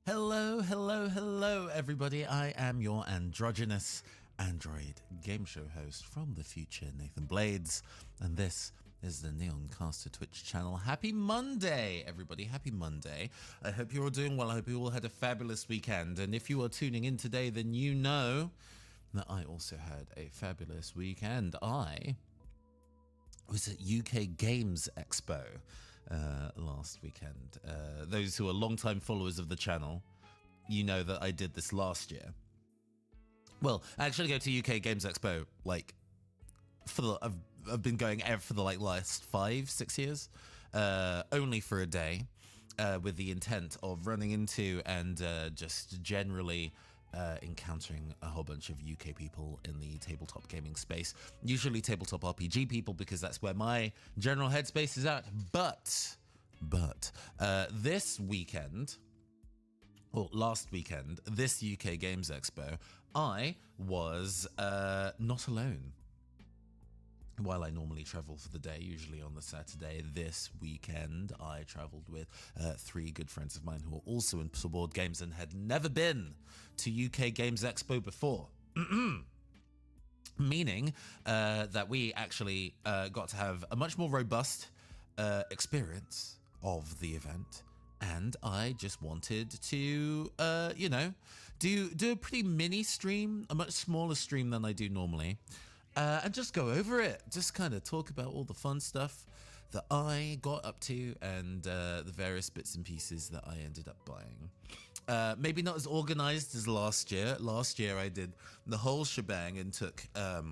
Hello, hello, hello, everybody. I am your androgynous android game show host from the future, Nathan Blades, and this is the Neoncaster Twitch channel. Happy Monday, everybody. Happy Monday. I hope you're all doing well. I hope you all had a fabulous weekend. And if you are tuning in today, then you know that I also had a fabulous weekend. I was at UK Games Expo last weekend. Those who are longtime followers of the channel, you know that I did this last year. Well, I actually go to UK Games Expo I've been going for the last 5-6 years, only for a day, with the intent of running into and just generally encountering a whole bunch of UK people in the tabletop gaming space, usually tabletop RPG people, because that's where my general headspace is at. But this weekend, or last weekend, this UK Games Expo, I was not alone. While I normally travel for the day, usually on the Saturday, this weekend I traveled with 3 good friends of mine who are also into board games and had never been to UK Games Expo before. Meaning that we actually got to have a much more robust experience of the event. And I just wanted to, do a pretty mini stream, a much smaller stream than I do normally. And just go over it, just kind of talk about all the fun stuff that I got up to and the various bits and pieces that I ended up buying. Maybe not as organized as last year. Last year I did the whole shebang and took a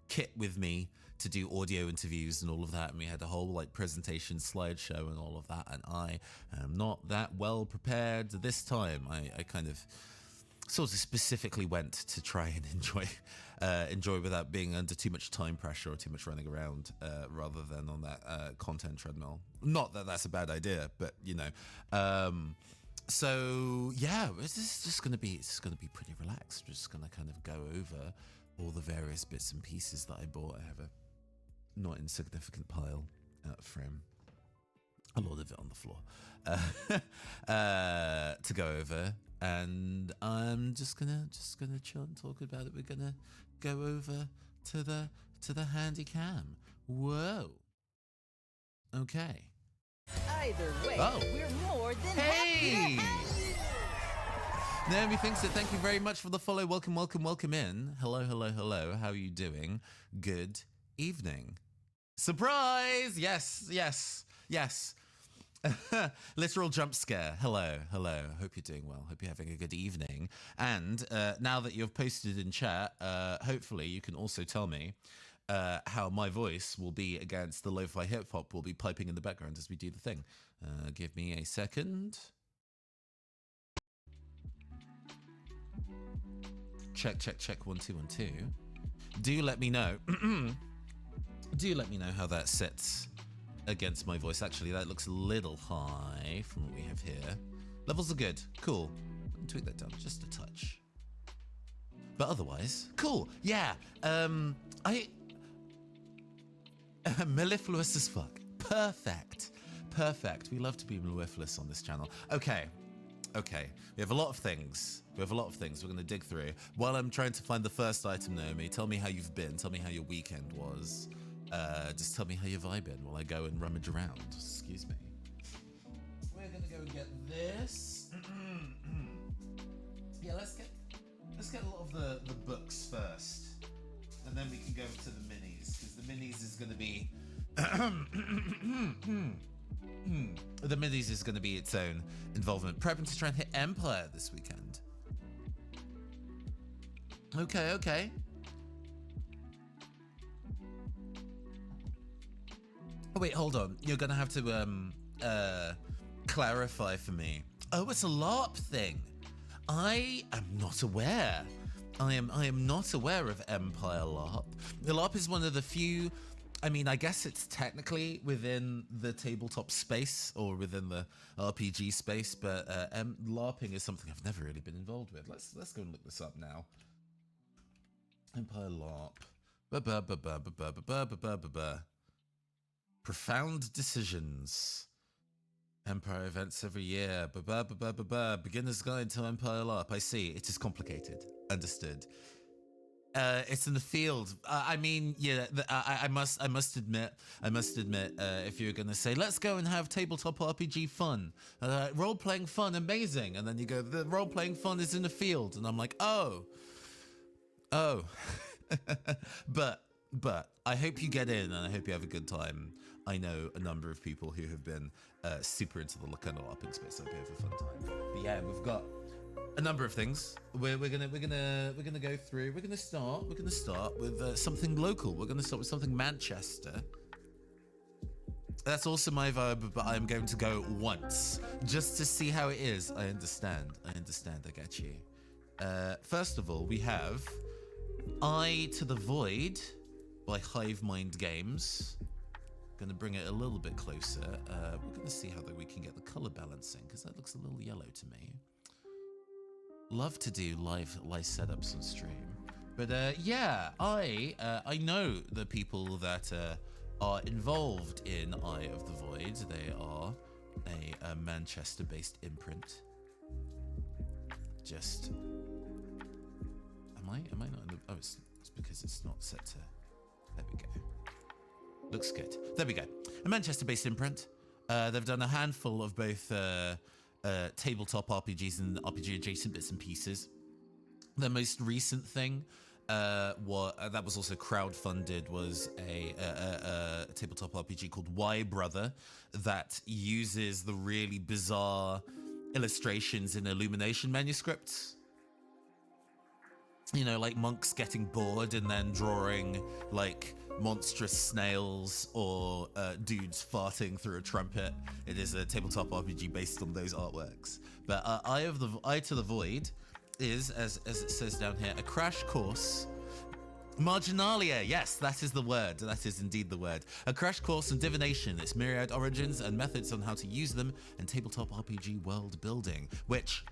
kit with me to do audio interviews and all of that, and we had a whole presentation slideshow and all of that, and I am not that well prepared this time. I kind of sort of specifically went to try and enjoy without being under too much time pressure or too much running around, rather than on that content treadmill. Not that that's a bad idea, but so yeah, it's just gonna be pretty relaxed. We're just gonna kind of go over all the various bits and pieces that I bought. I have a not insignificant pile out of frame, a lot of it on the floor, to go over. And I'm just gonna chill and talk about it. We're gonna go over to the handy cam. Whoa. Okay. Either way, we're more than happy to have you. Naomi thinks it. Thank you very much for the follow. Welcome in. Hello. How are you doing? Good evening. Surprise! Yes. Literal jump scare. Hello. Hope you're doing well. Hope you're having a good evening. And now that you've posted in chat, hopefully you can also tell me how my voice will be against the lo-fi hip-hop will be piping in the background as we do the thing. Give me a second. Check. 1 2 1 2. Do let me know. Do let me know how that sits against my voice. Actually, that looks a little high from what we have here. Levels are good. Cool. Tweak that down just a touch. But otherwise, cool. Yeah. I mellifluous as fuck. Perfect. We love to be mellifluous on this channel. Okay. We have a lot of things. We're going to dig through. While I'm trying to find the first item, Naomi, tell me how you've been. Tell me how your weekend was. Just tell me how you're vibing while I go and rummage around. Excuse me. We're gonna go and get this. Yeah, let's get a lot of the books first, and then we can go to the minis, because the minis is gonna be the minis is gonna be its own involvement. Prepping to try and hit Empire this weekend. Okay. Oh, wait, hold on. You're gonna have to clarify for me. Oh, it's a LARP thing. I am not aware. I am not aware of Empire LARP. The LARP is one of the few. I mean, I guess it's technically within the tabletop space or within the RPG space, but LARPing is something I've never really been involved with. Let's go and look this up now. Empire LARP. Profound decisions. Empire events every year. Beginner's Guide to Empire LARP. I see. It is complicated. Understood. It's in the field. I mean, yeah. I must admit. If you're gonna say, let's go and have tabletop RPG fun, role playing fun, amazing, and then you go, the role playing fun is in the field, and I'm like, oh. but I hope you get in, and I hope you have a good time. I know a number of people who have been super into the kind of LARPing space. I hope you have a fun time. But yeah, we've got a number of things. We're gonna go through. We're gonna start with something local. We're gonna start with something Manchester. That's also my vibe, but I'm going to go once just to see how it is. I understand. I get you. First of all, we have Eye to the Void by Hive Mind Games. Gonna bring it a little bit closer. We're gonna see how we can get the color balancing, because that looks a little yellow to me. Love to do live setups on stream, but yeah, I know the people that are involved in Eye of the Void. They are a Manchester-based imprint. Just am I not in the, oh, it's because it's not set to, there we go. Looks good. There we go. A Manchester-based imprint. They've done a handful of both tabletop RPGs and RPG-adjacent bits and pieces. Their most recent thing, that was also crowdfunded, was a tabletop RPG called Y Brother that uses the really bizarre illustrations in Illumination manuscripts. You know, like monks getting bored and then drawing like monstrous snails or dudes farting through a trumpet. It is a tabletop RPG based on those artworks. But Eye to the Void is, as it says down here, a crash course. Marginalia, yes, that is the word. That is indeed the word. A crash course in divination, its myriad origins and methods on how to use them in tabletop RPG world building, which...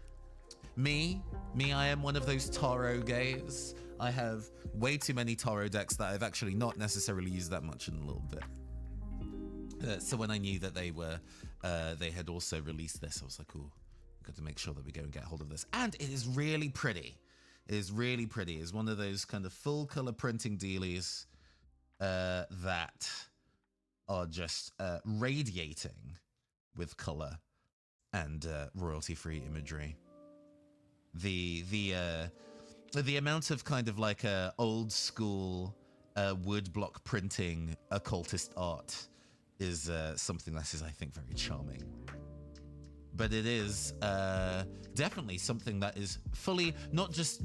Me, I am one of those tarot gays. I have way too many tarot decks that I've actually not necessarily used that much in a little bit. So when I knew that they had also released this, I was like, "Ooh, got to make sure that we go and get hold of this." And it is really pretty. It is really pretty. It's one of those kind of full color printing dealies that are just radiating with color and royalty-free imagery. The amount of kind of like old school wood block printing occultist art is something that is, I think, very charming. But it is definitely something that is fully not just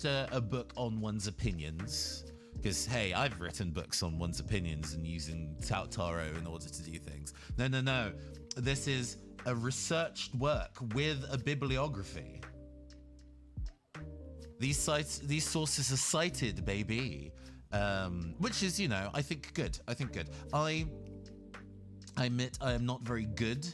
a book on one's opinions. Because hey, I've written books on one's opinions and using tarot in order to do things. No. This is a researched work with a bibliography. These sources are cited, baby, which is, you know, I think good. I admit I am not very good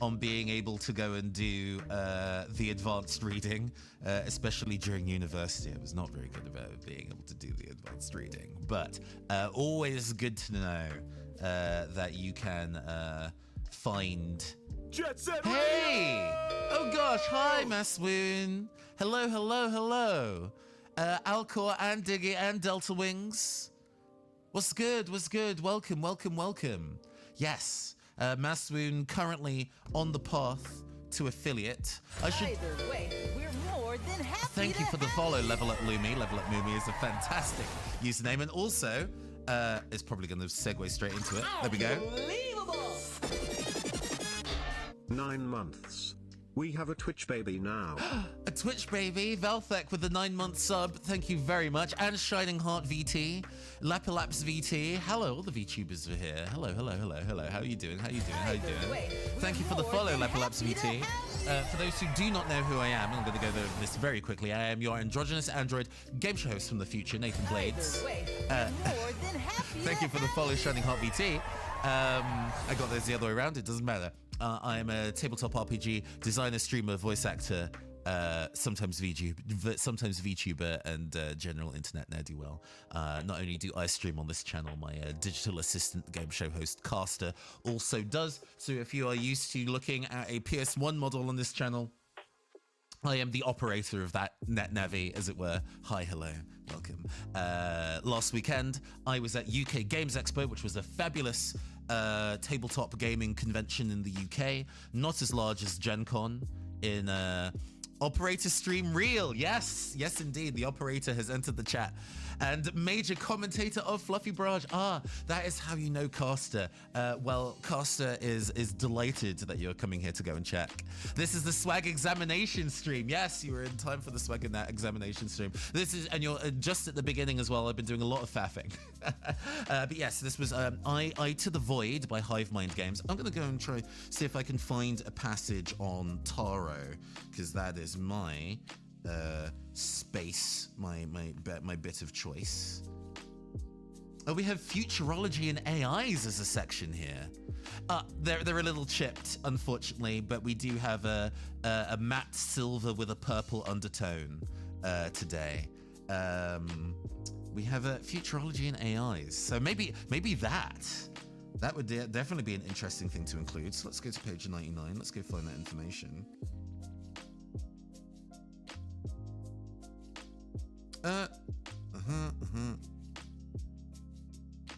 on being able to go and do the advanced reading, especially during university. I was not very good about being able to do the advanced reading, but always good to know that you can find... Jet Set Hey! Oh gosh, hi Maswoon. Hello. Alcor and Diggy and Delta Wings. What's good? Welcome. Yes, Maswoon currently on the path to affiliate. Either way, we're more than happy. Thank you for the follow, Level Up Lumi. Level Up Lumi is a fantastic username, and also, it's probably going to segue straight into it. There we go. Unbelievable! 9 months. We have a Twitch baby now. A Twitch baby, Valthek with the 9-month sub, thank you very much. And Shining Heart VT, Lapilaps VT. Hello, all the VTubers are here. Hello. How are you doing? Thank you for the follow, Lapilaps VT. For those who do not know who I am, I'm going to go over this very quickly. I am your androgynous android game show host from the future, Nathan Blades. Thank you for the follow, Shining Heart VT. I got those the other way around, it doesn't matter. I am a tabletop RPG designer, streamer, voice actor, sometimes VTuber and general internet ne'er-do-well. Not only do I stream on this channel, my digital assistant game show host Caster also does. So if you are used to looking at a PS1 model on this channel, I am the operator of that NetNavi, as it were. Hi, hello, welcome. Last weekend, I was at UK Games Expo, which was a fabulous tabletop gaming convention in the UK. Not as large as Gen Con in Operator Stream Reel. Yes, yes, indeed. The operator has entered the chat. And major commentator of Fluffy Barrage. Ah, that is how you know Caster. Well, Caster is delighted that you're coming here to go and check. This is the swag examination stream. Yes, you were in time for the swag in that examination stream. This is, and you're just at the beginning as well. I've been doing a lot of faffing. But yes, this was I to the Void by Hive Mind Games. I'm going to go and try see if I can find a passage on Taro, because that is my space, my bit of choice. Oh, we have futurology and AIs as a section here. They're a little chipped, unfortunately, but we do have a matte silver with a purple undertone today. We have a futurology and AIs, so maybe that would definitely be an interesting thing to include. So let's go to page 99. Let's go find that information.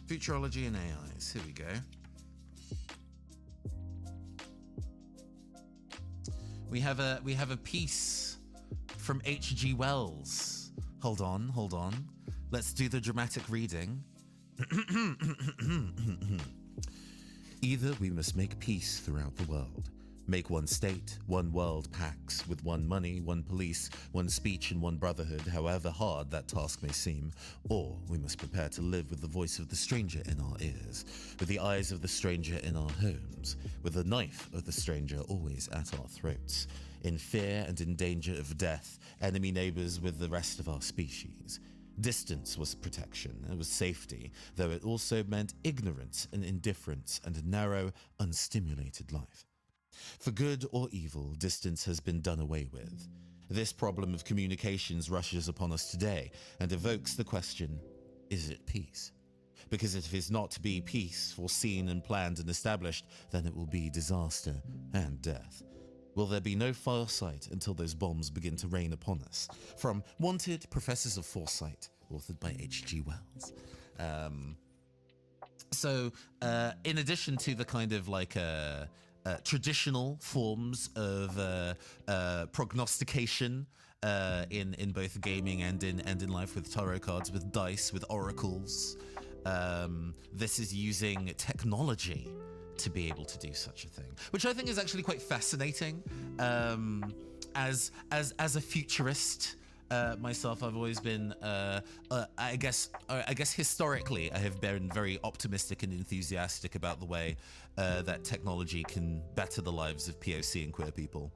Futurology and AIs. Here we go. We have a piece from H.G. Wells. Hold on. Let's do the dramatic reading. Either we must make peace throughout the world. Make one state, one world pax, with one money, one police, one speech, and one brotherhood, however hard that task may seem. Or we must prepare to live with the voice of the stranger in our ears, with the eyes of the stranger in our homes, with the knife of the stranger always at our throats, in fear and in danger of death, enemy neighbors with the rest of our species. Distance was protection, it was safety, though it also meant ignorance and indifference and a narrow, unstimulated life. For good or evil, distance has been done away with. This problem of communications rushes upon us today and evokes the question, is it peace? Because if it is not to be peace, foreseen and planned and established, then it will be disaster and death. Will there be no foresight until those bombs begin to rain upon us? From Wanted Professors of Foresight, authored by H.G. Wells. So, in addition to the kind of like traditional forms of prognostication in both gaming and in life, with tarot cards, with dice, with oracles, this is using technology to be able to do such a thing, which I think is actually quite fascinating. As a futurist myself, I've always been, I guess historically, I have been very optimistic and enthusiastic about the way that technology can better the lives of POC and queer people.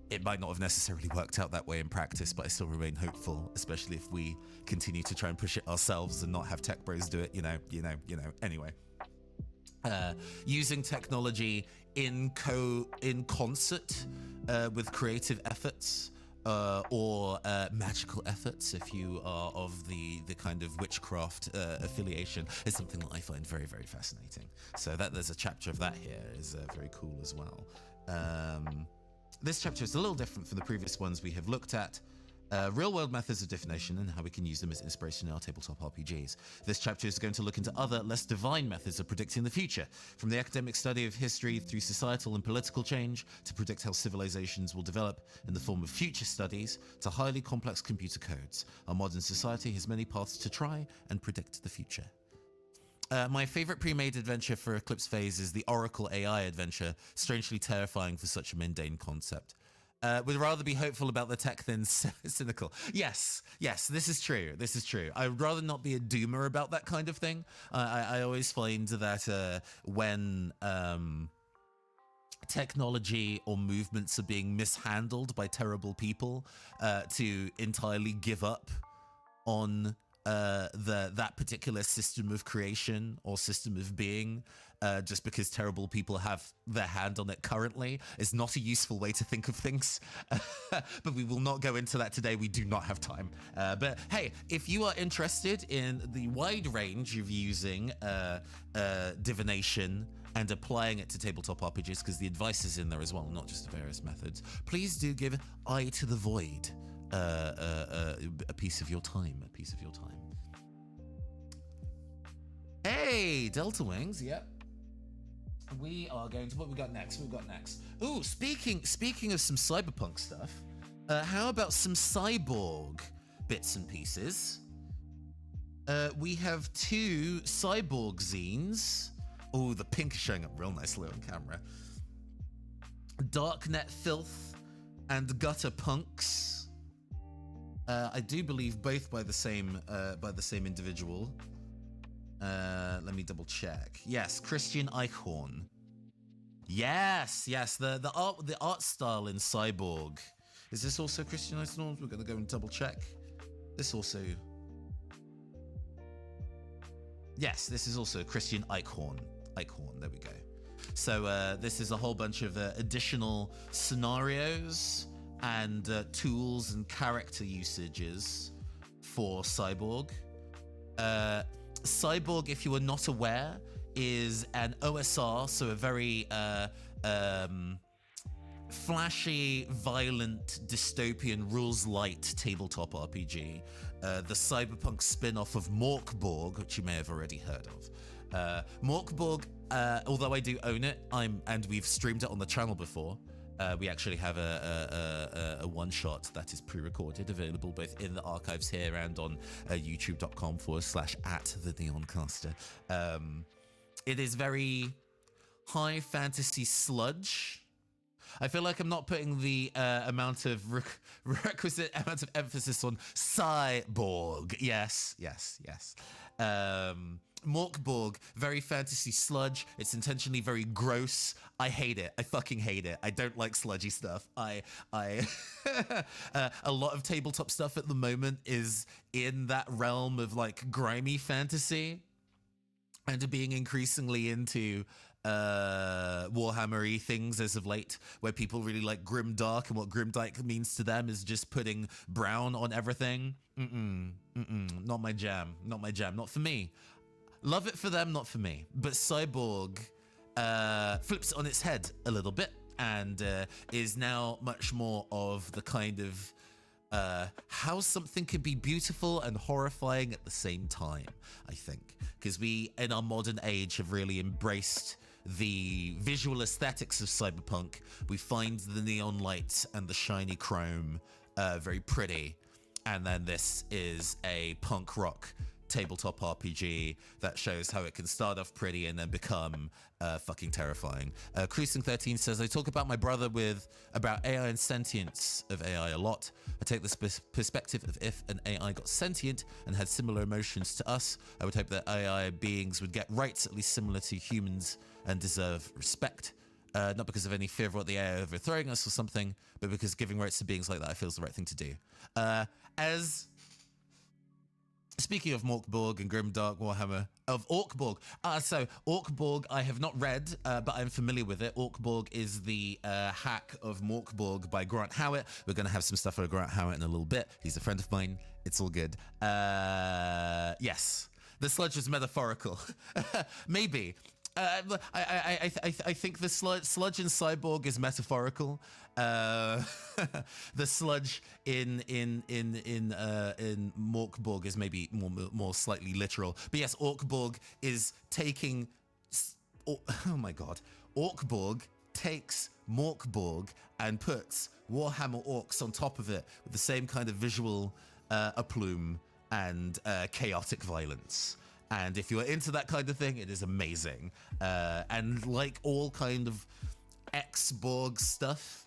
It might not have necessarily worked out that way in practice, but I still remain hopeful, especially if we continue to try and push it ourselves and not have tech bros do it, you know. Anyway. Using technology in concert with creative efforts or magical efforts, if you are of the kind of witchcraft affiliation, is something that I find very, very fascinating. So that there's a chapter of that here is very cool as well. This chapter is a little different from the previous ones we have looked at. Real-world methods of divination and how we can use them as inspiration in our tabletop RPGs. This chapter is going to look into other, less divine methods of predicting the future, from the academic study of history through societal and political change to predict how civilizations will develop in the form of future studies to highly complex computer codes. Our modern society has many paths to try and predict the future. My favorite pre-made adventure for Eclipse Phase is the Oracle AI adventure, strangely terrifying for such a mundane concept. Would rather be hopeful about the tech than cynical. Yes, this is true. I would rather not be a doomer about that kind of thing. I always find that when technology or movements are being mishandled by terrible people, to entirely give up on that particular system of creation or system of being, just because terrible people have their hand on it currently, is not a useful way to think of things. But we will not go into that today. We do not have time. But hey, if you are interested in the wide range of using divination and applying it to tabletop RPGs, because the advice is in there as well, not just the various methods, please do give Eye to the Void a piece of your time. Hey, Delta Wings, yep. We are going to, what we got next? Ooh, speaking of some cyberpunk stuff, how about some cyborg bits and pieces? We have 2 cyborg zines. Oh, the pink is showing up real nicely on camera. Darknet Filth and Gutter Punks. I do believe both by the same individual. Let me double check. Yes, Christian Eichhorn. Yes. The art style in Cyborg. Is this also Christian Eichhorn? We're gonna go and double check. This also. Yes, this is also Christian Eichhorn. There we go. So this is a whole bunch of additional scenarios and tools and character usages for Cyborg. Cyborg, if you are not aware, is an OSR, so a very flashy, violent, dystopian, rules-light tabletop RPG. The cyberpunk spin-off of Morkborg, which you may have already heard of. Morkborg, although I do own it, and we've streamed it on the channel before. We actually have a one-shot that is pre-recorded, available both in the archives here and on youtube.com/@theneoncaster. It is very high fantasy sludge. I feel like I'm not putting the requisite amount of emphasis on cyborg. Yes. Morkborg, very fantasy sludge. It's intentionally very gross. I hate it. I fucking hate it. I don't like sludgy stuff. A lot of tabletop stuff at the moment is in that realm of like grimy fantasy and being increasingly into Warhammer-y things as of late, where people really like grimdark, and what grimdark means to them is just putting brown on everything. Not my jam. Not for me. Love it for them, not for me. But Cyborg flips it on its head a little bit and is now much more of the kind of how something can be beautiful and horrifying at the same time, I think. Because we, in our modern age, have really embraced the visual aesthetics of cyberpunk. We find the neon lights and the shiny chrome very pretty. And then this is a punk rock tabletop RPG that shows how it can start off pretty and then become fucking terrifying. Cruising13 says, I talk about my brother about AI and sentience of AI a lot. I take this perspective of if an AI got sentient and had similar emotions to us, I would hope that AI beings would get rights at least similar to humans and deserve respect. Not because of any fear of what the AI overthrowing us or something, but because giving rights to beings like that I feel is the right thing to do. Speaking of Morkborg and Grimdark Warhammer, of Orkborg. So Orkborg I have not read, but I'm familiar with it. Orkborg is the hack of Morkborg by Grant Howitt. We're going to have some stuff for Grant Howitt in a little bit. He's a friend of mine. It's all good. Yes. The sludge was metaphorical. Maybe. I think the sludge in Cyborg is metaphorical. The sludge in Morkborg is maybe more slightly literal. But yes, Orkborg is taking. Oh my god, Orkborg takes Morkborg and puts Warhammer Orcs on top of it with the same kind of visual aplomb and chaotic violence. And if you're into that kind of thing, it is amazing. And like all kind of ex-Borg stuff,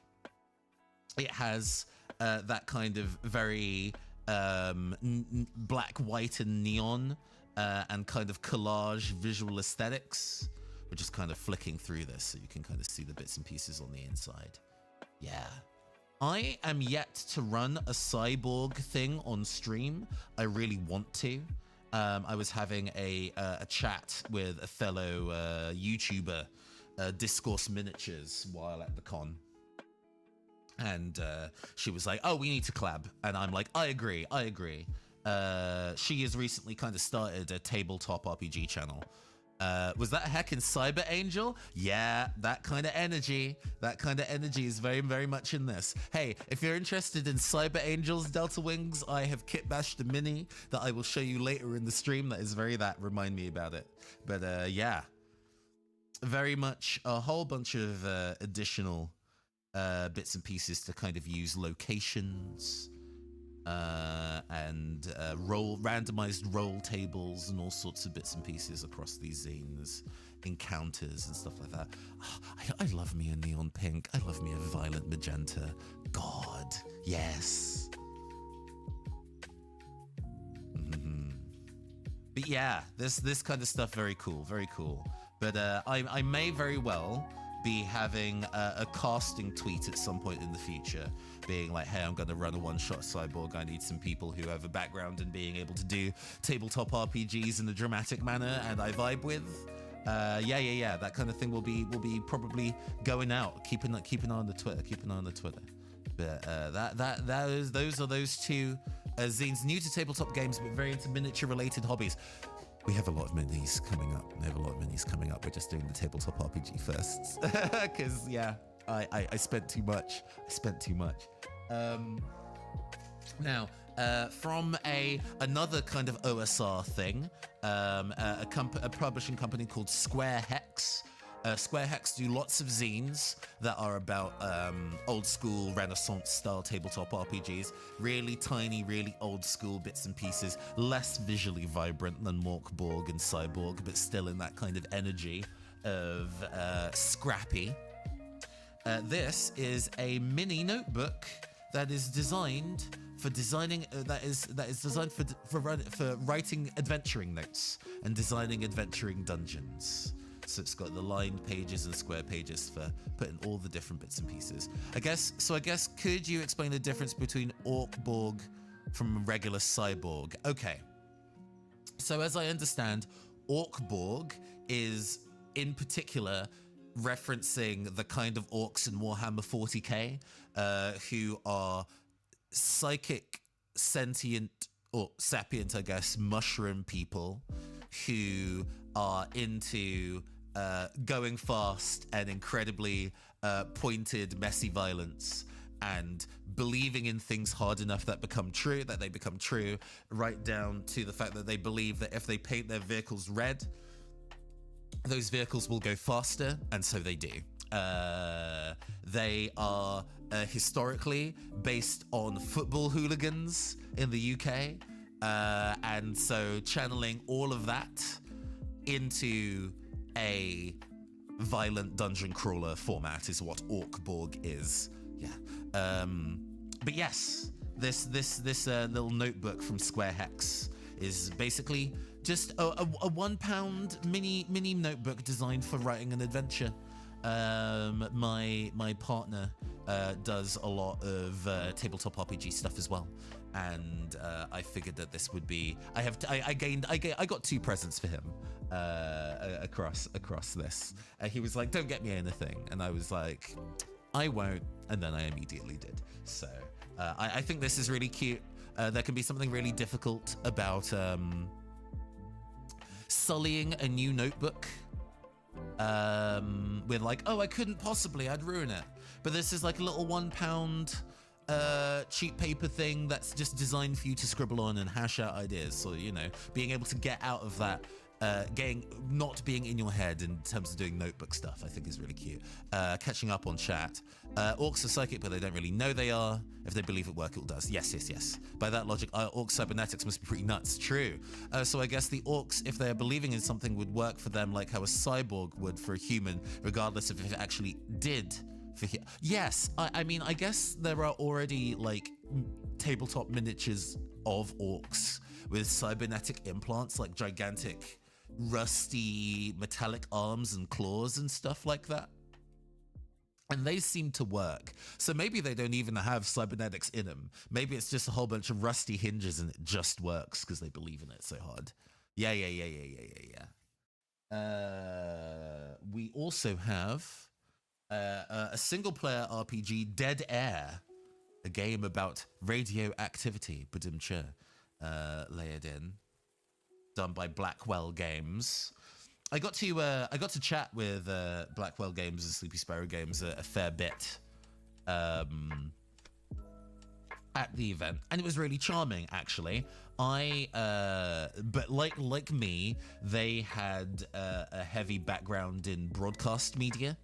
it has that kind of very black, white, and neon and kind of collage visual aesthetics. We're just kind of flicking through this so you can kind of see the bits and pieces on the inside. Yeah. I am yet to run a cyborg thing on stream. I really want to. I was having a chat with a fellow YouTuber, Discourse Miniatures, while at the con. And she was like, oh, we need to collab. And I'm like, I agree. She has recently kind of started a tabletop RPG channel. Was that a heckin' Cyber Angel? Yeah, that kind of energy. That kind of energy is very, very much in this. Hey, if you're interested in Cyber Angel's Delta Wings, I have kit bashed a mini that I will show you later in the stream. That is very that. Remind me about it. But yeah, very much a whole bunch of additional bits and pieces to kind of use locations and randomized roll tables and all sorts of bits and pieces across these zines, encounters and stuff like that. Oh, I love me a neon pink. I love me a violet magenta. God, yes. But yeah, this kind of stuff, very cool, very cool. But I may very well be having a casting tweet at some point in the future, being like, hey, I'm going to run a one-shot cyborg. I need some people who have a background in being able to do tabletop RPGs in a dramatic manner and I vibe with. Yeah. That kind of thing will be probably going out. Keep an eye on the Twitter. But those are those two zines, new to tabletop games, but very into miniature-related hobbies. We have a lot of minis coming up. We're just doing the tabletop RPG first. Because, yeah, I spent too much. Now, from another kind of OSR thing, a publishing company called Square Hex. Square Hex do lots of zines that are about old school Renaissance style tabletop RPGs. Really tiny, really old school bits and pieces. Less visually vibrant than Mork Borg and Cyborg, but still in that kind of energy of scrappy. This is a mini notebook that is designed for designing. That is designed for writing adventuring notes and designing adventuring dungeons. So it's got the lined pages and square pages for putting all the different bits and pieces. I guess, could you explain the difference between Orc-Borg from a regular cyborg? Okay. So as I understand, Orc-Borg is in particular referencing the kind of orcs in Warhammer 40k who are psychic, sentient, or sapient, I guess, mushroom people who are into going fast and incredibly pointed, messy violence, and believing in things hard enough that they become true, right down to the fact that they believe that if they paint their vehicles red, those vehicles will go faster, and so they do. They are historically based on football hooligans in the UK, and so channeling all of that into a violent dungeon crawler format is what Orc-Borg is. Yeah. But yes, this little notebook from Square Hex is basically just a £1 mini notebook designed for writing an adventure. My partner does a lot of tabletop RPG stuff as well, and I figured that this would be. I got 2 presents for him across this. He was like, "Don't get me anything," and I was like, "I won't," and then I immediately did. So I think this is really cute. There can be something really difficult about sullying a new notebook with like, oh, I couldn't possibly, I'd ruin it. But this is like a little £1 cheap paper thing that's just designed for you to scribble on and hash out ideas. So, you know, being able to get out of that, not being in your head in terms of doing notebook stuff, I think is really cute. Catching up on chat. Orcs are psychic, but they don't really know they are. If they believe it work, it does. Yes. By that logic, orc cybernetics must be pretty nuts. True. So I guess the orcs, if they are believing in something, would work for them like how a cyborg would for a human, regardless of if it actually did for him. Yes, I mean, I guess there are already like tabletop miniatures of orcs with cybernetic implants, like gigantic rusty metallic arms and claws and stuff like that. And they seem to work. So maybe they don't even have cybernetics in them. Maybe it's just a whole bunch of rusty hinges and it just works because they believe in it so hard. Yeah. We also have a single player RPG, Dead Air, a game about radioactivity, layered in, done by Blackwell Games. I got to chat with Blackwell Games and Sleepy Sparrow Games a fair bit at the event, and it was really charming, actually. But like me, they had a heavy background in broadcast media.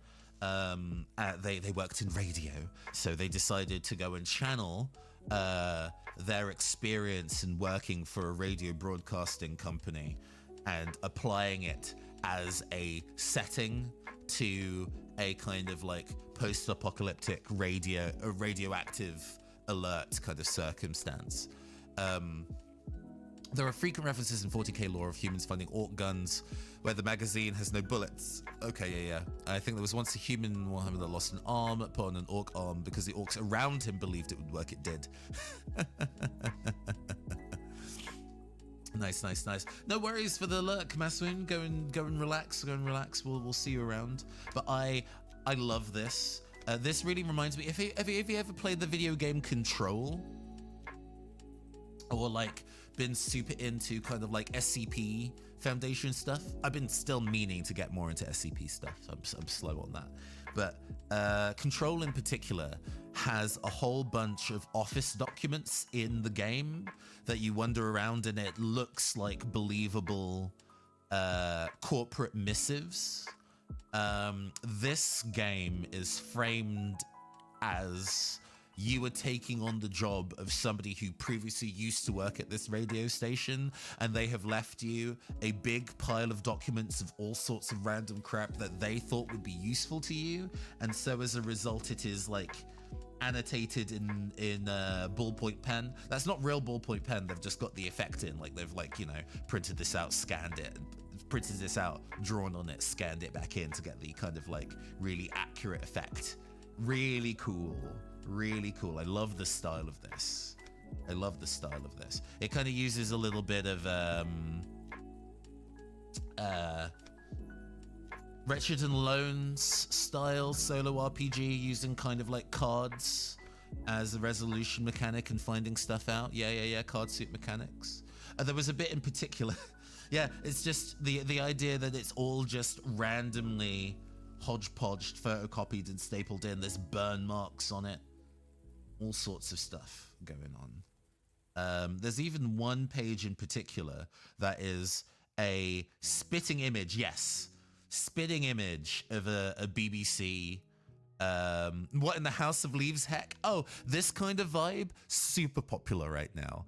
They worked in radio, so they decided to go and channel their experience in working for a radio broadcasting company and applying it as a setting to a kind of like post-apocalyptic radioactive alert kind of circumstance. There are frequent references in 40k lore of humans finding orc guns where the magazine has no bullets. Okay, yeah. I think there was once a human in Warhammer that lost an arm, put on an orc arm because the orcs around him believed it would work. It did. Nice. No worries for the alert, Maswin. Go and relax. We'll see you around. But I love this. This really reminds me. Have you ever played the video game Control? Or like been super into kind of like SCP Foundation stuff? I've been still meaning to get more into SCP stuff. I'm slow on that. But Control in particular has a whole bunch of office documents in the game that you wander around, and it looks like believable corporate missives. This game is framed as you are taking on the job of somebody who previously used to work at this radio station, and they have left you a big pile of documents of all sorts of random crap that they thought would be useful to you. And so as a result, it is like annotated in ballpoint pen. That's not real ballpoint pen. They've just got the effect in, like they've like, you know, printed this out, scanned it, printed this out, drawn on it, scanned it back in to get the kind of like really accurate effect. Really cool. I love the style of this. It kind of uses a little bit of Wretched and Lone's style solo RPG, using kind of like cards as a resolution mechanic and finding stuff out. Yeah, card suit mechanics. There was a bit in particular. Yeah, it's just the idea that it's all just randomly hodgepodged, photocopied and stapled in. There's burn marks on it. All sorts of stuff going on. There's even one page in particular that is a spitting image. Yes, spitting image of a BBC. What in the House of Leaves heck? Oh, this kind of vibe, super popular right now.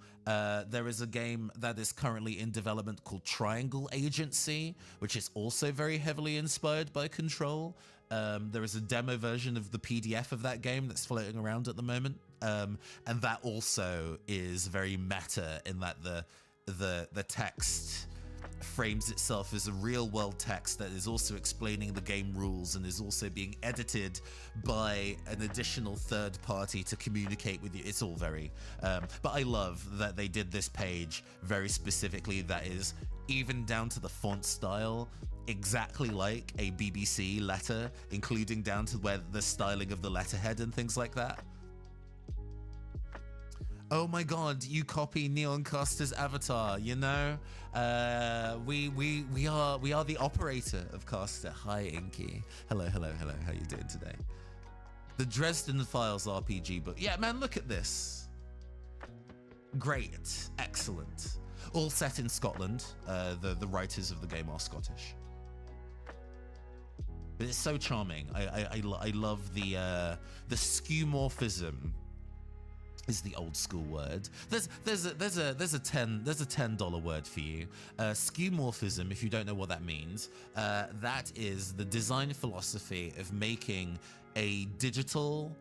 There is a game that is currently in development called Triangle Agency, which is also very heavily inspired by Control. There is a demo version of the PDF of that game that's floating around at the moment. And that also is very meta in that the text frames itself as a real world text that is also explaining the game rules and is also being edited by an additional third party to communicate with you. It's all very but I love that they did this page very specifically, that is even down to the font style exactly like a BBC letter, including down to where the styling of the letterhead and things like that. Oh my god, you copy Neoncaster's avatar, you know? We are the operator of Caster. Hi Inky. Hello, how you doing today? The Dresden Files RPG book. Yeah, man, look at this. Great, excellent. All set in Scotland. The writers of the game are Scottish. But it's so charming. I love the skeuomorphism is the old school word. There's a $10 word for you. Skeuomorphism, if you don't know what that means, that is the design philosophy of making a digital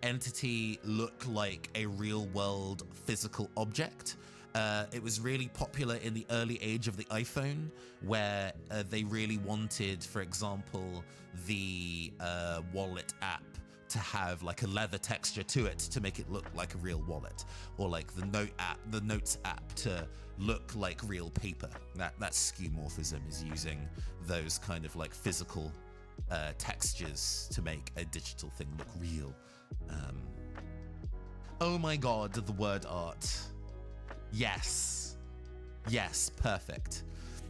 entity look like a real world physical object. It was really popular in the early age of the iPhone, where they really wanted, for example, the wallet app to have like a leather texture to it to make it look like a real wallet, or like the Notes app to look like real paper. That skeuomorphism is using those kind of like physical textures to make a digital thing look real. Oh my god, the word art. Yes, perfect.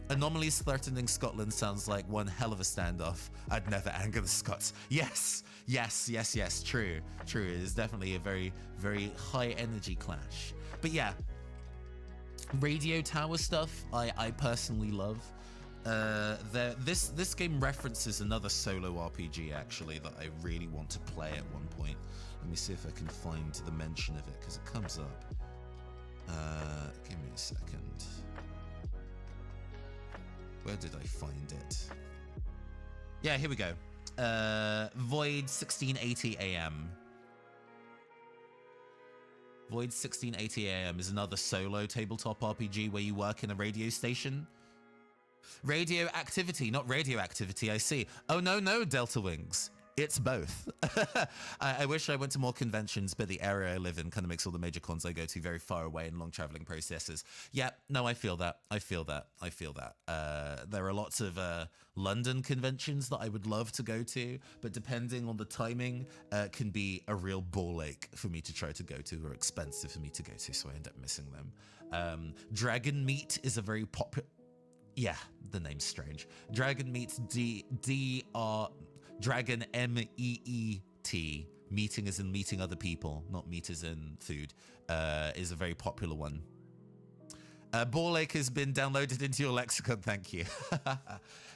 Anomalies threatening Scotland sounds like one hell of a standoff. I'd never anger the Scots. Yes, true. It is definitely a very, very high energy clash. But yeah, radio tower stuff I personally love. This game references another solo RPG actually that I really want to play at one point. Let me see if I can find the mention of it, because it comes up. Give me a second. Where did I find it? Yeah, here we go. Void 1680 AM. Void 1680 AM is another solo tabletop RPG where you work in a radio station. Radioactivity, not radioactivity, I see. Oh, no, Delta Wings. It's both. I wish I went to more conventions, but the area I live in kind of makes all the major cons I go to very far away and long traveling processes. Yeah, no, I feel that. There are lots of London conventions that I would love to go to, but depending on the timing, can be a real ball ache for me to try to go to, or expensive for me to go to, so I end up missing them. Dragon Meat is a very popular... Yeah, the name's strange. Dragon Meat's Dragon MEET, meeting as in meeting other people, not meat as in food, is a very popular one. Ball ache has been downloaded into your lexicon, thank you.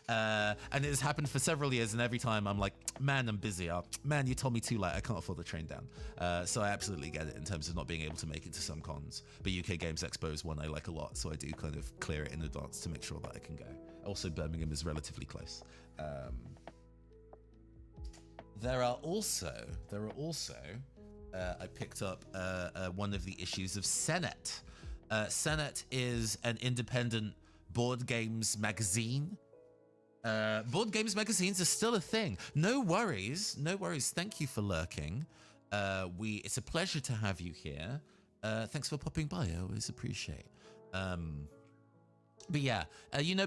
And it has happened for several years, and every time I'm like, man, I'm busy. Man, you told me too late, I can't afford the train down. So I absolutely get it in terms of not being able to make it to some cons. But UK Games Expo is one I like a lot, so I do kind of clear it in advance to make sure that I can go. Also, Birmingham is relatively close. There are also, I picked up one of the issues of Senet. Senet is an independent board games magazine. Board games magazines are still a thing. No worries. Thank you for lurking. It's a pleasure to have you here. Thanks for popping by. I always appreciate. But yeah,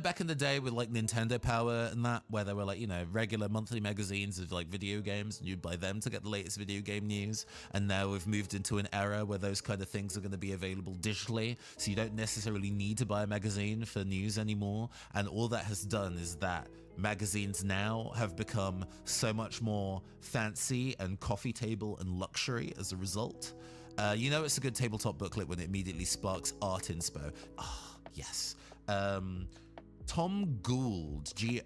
back in the day with like Nintendo Power and that, where there were like, regular monthly magazines of like video games, and you'd buy them to get the latest video game news. And now we've moved into an era where those kind of things are going to be available digitally. So you don't necessarily need to buy a magazine for news anymore. And all that has done is that magazines now have become so much more fancy and coffee table and luxury as a result. It's a good tabletop booklet when it immediately sparks art inspo. Ah, yes. Tom Gould, Gould,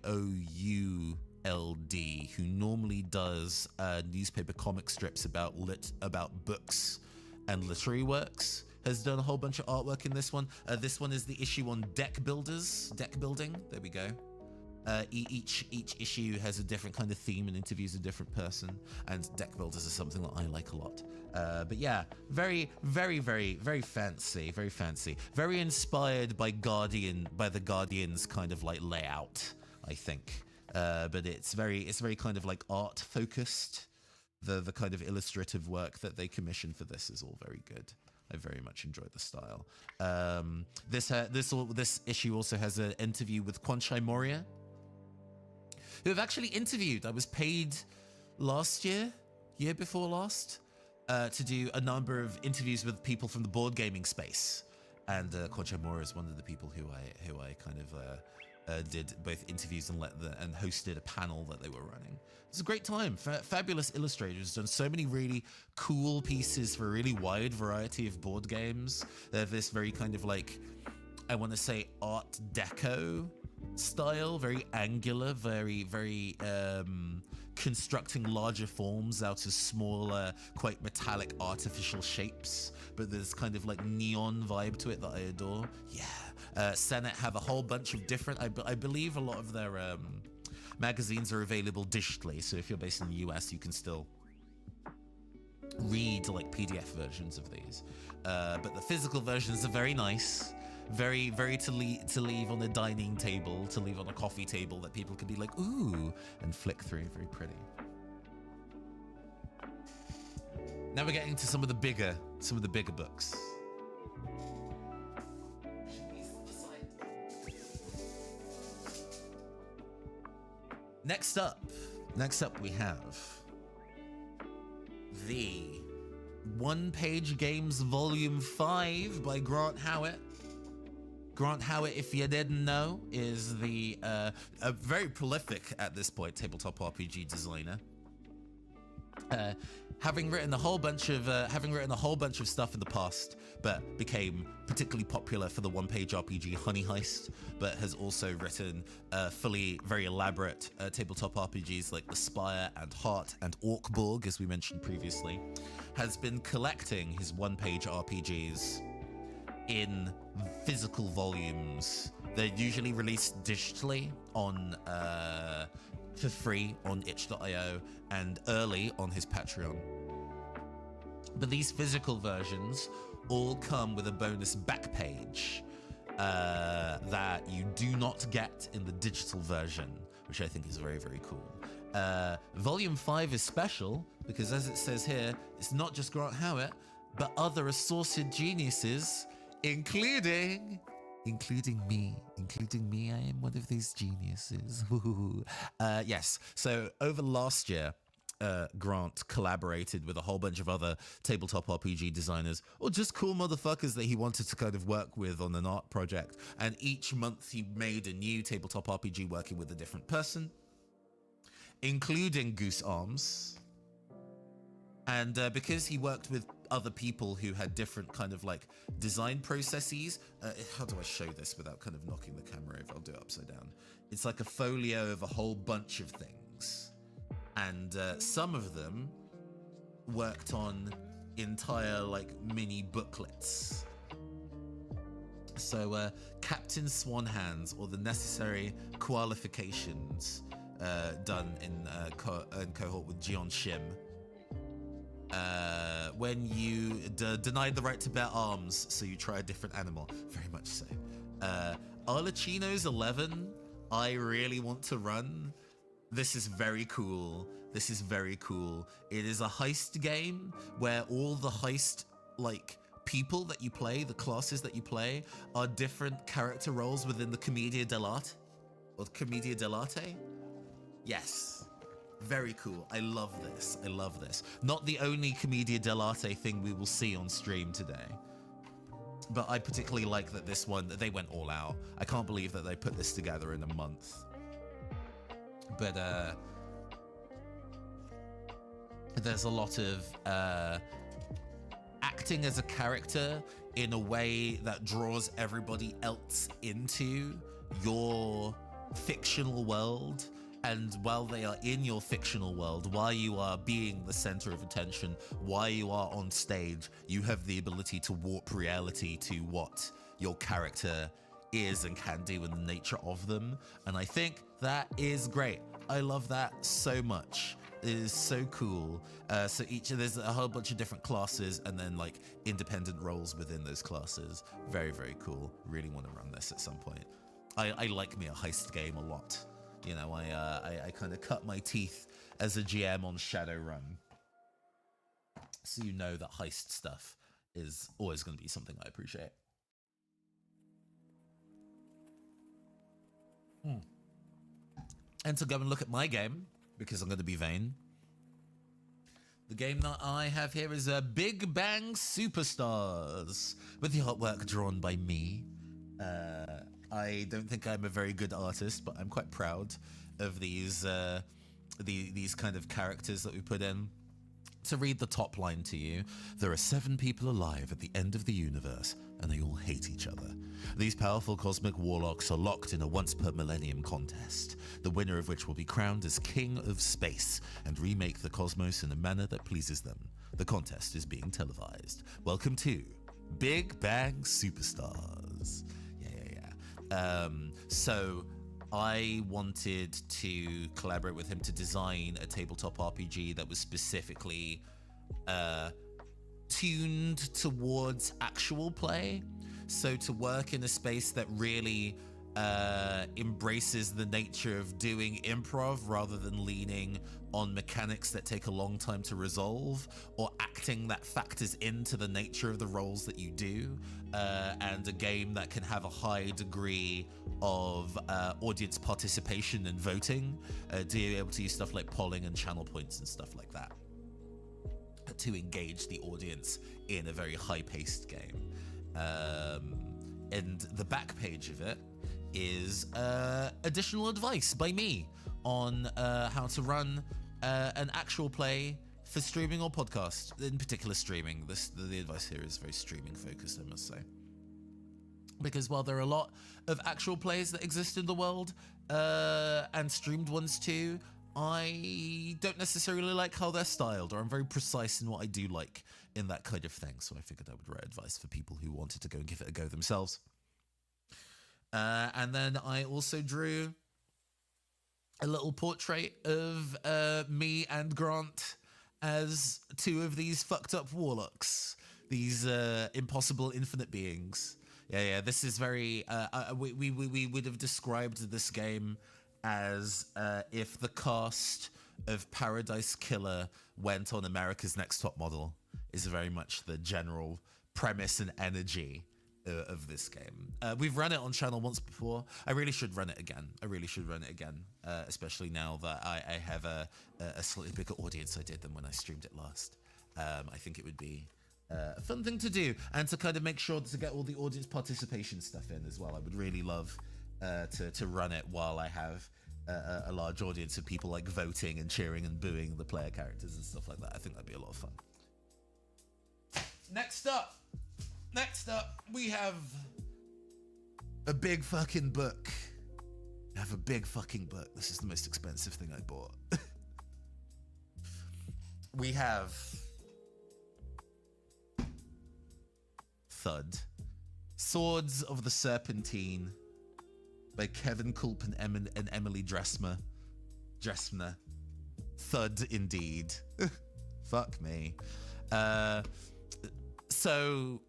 who normally does newspaper comic strips about books and literary works, has done a whole bunch of artwork in this one. This one is the issue on deck building. There we go. Each issue has a different kind of theme and interviews a different person, and deck builders is something that I like a lot. But yeah, very, very, very, very fancy, very inspired by the Guardian's kind of like layout, I think. But it's very kind of like art focused. The kind of illustrative work that they commissioned for this is all very good. I very much enjoyed the style. This issue also has an interview with Kwanchai Moria, who I've actually interviewed. I was paid year before last, to do a number of interviews with people from the board gaming space. And Kwanchai Moria is one of the people who I kind of did both interviews and hosted a panel that they were running. It's a great time. Fabulous illustrators, done so many really cool pieces for a really wide variety of board games. They have this very kind of like, I want to say Art Deco style, very angular, very constructing larger forms out of smaller, quite metallic artificial shapes, but there's kind of like neon vibe to it that I adore. Yeah. Senet have a whole bunch of different, I believe a lot of their magazines are available digitally, so if you're based in the US, you can still read like PDF versions of these. But the physical versions are very nice. Very to leave on a dining table, to leave on a coffee table that people could be like, ooh, and flick through. Very pretty. Now we're getting to some of the bigger books. Next up we have the One Page Games Volume 5 by Grant Howitt. Grant Howitt, if you didn't know, is the a very prolific at this point tabletop RPG designer. Having written a whole bunch of stuff in the past, but became particularly popular for the one-page RPG Honey Heist, but has also written fully very elaborate tabletop RPGs like The Spire and Heart and Orkborg, as we mentioned previously, has been collecting his one-page RPGs in physical volumes. They're usually released digitally on for free on itch.io and early on his Patreon. But these physical versions all come with a bonus back page that you do not get in the digital version, which I think is very, very cool. Volume 5 is special because, as it says here, it's not just Grant Howitt, but other assorted geniuses, including me. I am one of these geniuses. Yes. So over last year, Grant collaborated with a whole bunch of other tabletop RPG designers, or just cool motherfuckers that he wanted to kind of work with on an art project. And each month he made a new tabletop RPG working with a different person, including Goose Arms. And because he worked with other people who had different kind of like design processes, how do I show this without kind of knocking the camera over? I'll do it upside down. It's like a folio of a whole bunch of things. And some of them worked on entire like mini booklets. So Captain Swan Hands, or the necessary qualifications, done in cohort with Jion Shim. When you denied the right to bear arms, so you try a different animal. Very much so. Arlecchino's 11, I really want to run. This is very cool. It is a heist game where all the heist, like, people that you play, the classes that you play, are different character roles within the Commedia dell'arte, or Commedia dell'arte. Yes. Very cool. I love this. Not the only Commedia dell'arte thing we will see on stream today. But I particularly like that this one, they went all out. I can't believe that they put this together in a month. But there's a lot of acting as a character in a way that draws everybody else into your fictional world. And while they are in your fictional world, while you are being the center of attention, while you are on stage, you have the ability to warp reality to what your character is and can do and the nature of them. And I think that is great. I love that so much. It is so cool. So there's a whole bunch of different classes and then like independent roles within those classes. Very, very cool. Really want to run this at some point. I like me a heist game a lot. You know, I kind of cut my teeth as a GM on Shadowrun. So you know that heist stuff is always going to be something I appreciate. And to go and look at my game, because I'm going to be vain. The game that I have here is Big Bang Superstars, with the artwork drawn by me. I don't think I'm a very good artist, but I'm quite proud of these kind of characters that we put in. To read the top line to you, there are 7 people alive at the end of the universe, and they all hate each other. These powerful cosmic warlocks are locked in a once-per-millennium contest, the winner of which will be crowned as King of Space and remake the cosmos in a manner that pleases them. The contest is being televised. Welcome to Big Bang Superstars. So I wanted to collaborate with him to design a tabletop RPG that was specifically tuned towards actual play. So to work in a space that really embraces the nature of doing improv rather than leaning on mechanics that take a long time to resolve, or acting that factors into the nature of the roles that you do, and a game that can have a high degree of audience participation and voting, to be able to use stuff like polling and channel points and stuff like that to engage the audience in a very high-paced game. And the back page of it is additional advice by me on how to run an actual play for streaming or podcast, in particular streaming. The advice here is very streaming focused, I must say. Because while there are a lot of actual plays that exist in the world, and streamed ones too, I don't necessarily like how they're styled, or I'm very precise in what I do like in that kind of thing. So I figured I would write advice for people who wanted to go and give it a go themselves. And then I also drew a little portrait of me and Grant as two of these fucked up warlocks, these impossible infinite beings. Yeah, this is very... we would have described this game as if the cast of Paradise Killer went on America's Next Top Model, is very much the general premise and energy of this game. We've run it on channel once before. I really should run it again. Especially now that I have a slightly bigger audience I did than when I streamed it last. I think it would be a fun thing to do, and to kind of make sure to get all the audience participation stuff in as well. I would really love to run it while I have a large audience of people like voting and cheering and booing the player characters and stuff like that. I think that'd be a lot of fun. Next up, we have a big fucking book. I have a big fucking book. This is the most expensive thing I bought. We have Thud, Swords of the Serpentine by Kevin Kulp and Emily Dressner. Thud indeed. Fuck me. So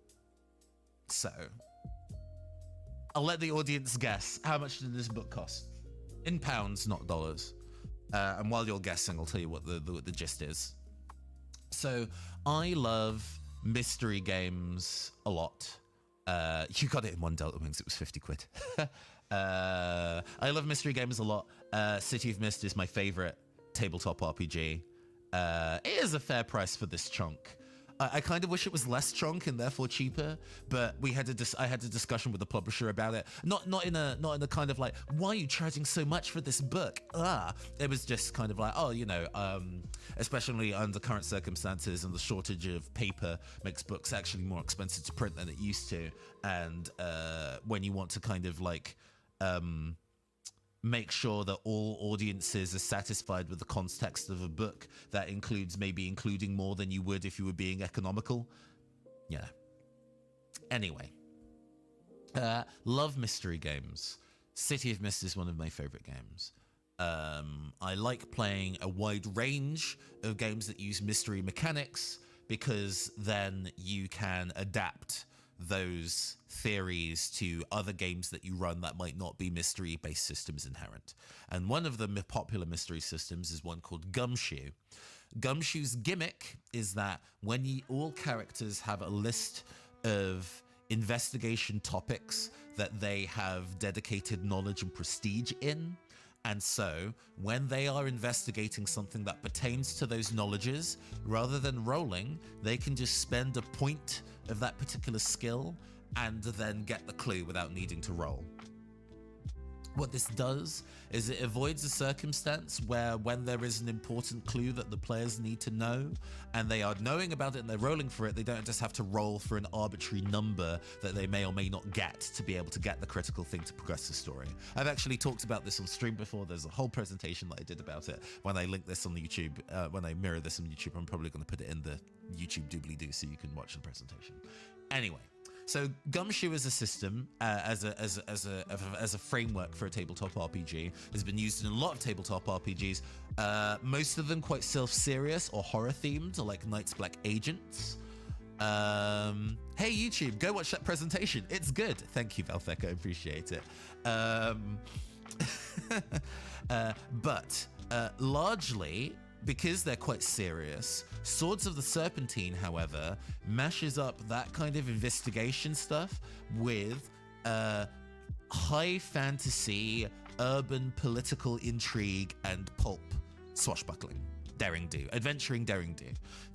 I'll let the audience guess, how much did this book cost? In pounds, not dollars. And while you're guessing, I'll tell you what the gist is. So I love mystery games a lot. You got it in one Delta Wings, it was 50 quid. I love mystery games a lot. City of Mist is my favorite tabletop RPG. It is a fair price for this chunk. I kind of wish it was less chunk and therefore cheaper, but I had a discussion with the publisher about it. Not in a kind of like, why are you charging so much for this book? It was just kind of like, especially under current circumstances and the shortage of paper makes books actually more expensive to print than it used to. And when you want to kind of like make sure that all audiences are satisfied with the context of a book that includes maybe including more than you would if you were being economical. Yeah. Anyway. Love mystery games. City of Mist is one of my favorite games. I like playing a wide range of games that use mystery mechanics, because then you can adapt those theories to other games that you run that might not be mystery-based systems inherent. And one of the popular mystery systems is one called Gumshoe. Gumshoe's gimmick is that when all characters have a list of investigation topics that they have dedicated knowledge and prestige in, and so when they are investigating something that pertains to those knowledges, rather than rolling, they can just spend a point of that particular skill and then get the clue without needing to roll. What this does is it avoids a circumstance where when there is an important clue that the players need to know and they are knowing about it and they're rolling for it, they don't just have to roll for an arbitrary number that they may or may not get to be able to get the critical thing to progress the story. I've actually talked about this on stream before. There's a whole presentation that I did about it. When I link this on YouTube, when I mirror this on YouTube, I'm probably going to put it in the YouTube doobly-doo so you can watch the presentation. Anyway, So Gumshoe as a system, as a framework for a tabletop RPG, has been used in a lot of tabletop RPGs. Most of them quite self-serious or horror themed, like Night's Black Agents. Hey YouTube, go watch that presentation. It's good. Thank you, Valtheco. Appreciate it. But largely, because they're quite serious, Swords of the Serpentine, however, mashes up that kind of investigation stuff with high fantasy, urban political intrigue, and pulp swashbuckling. Daring do, adventuring daring do.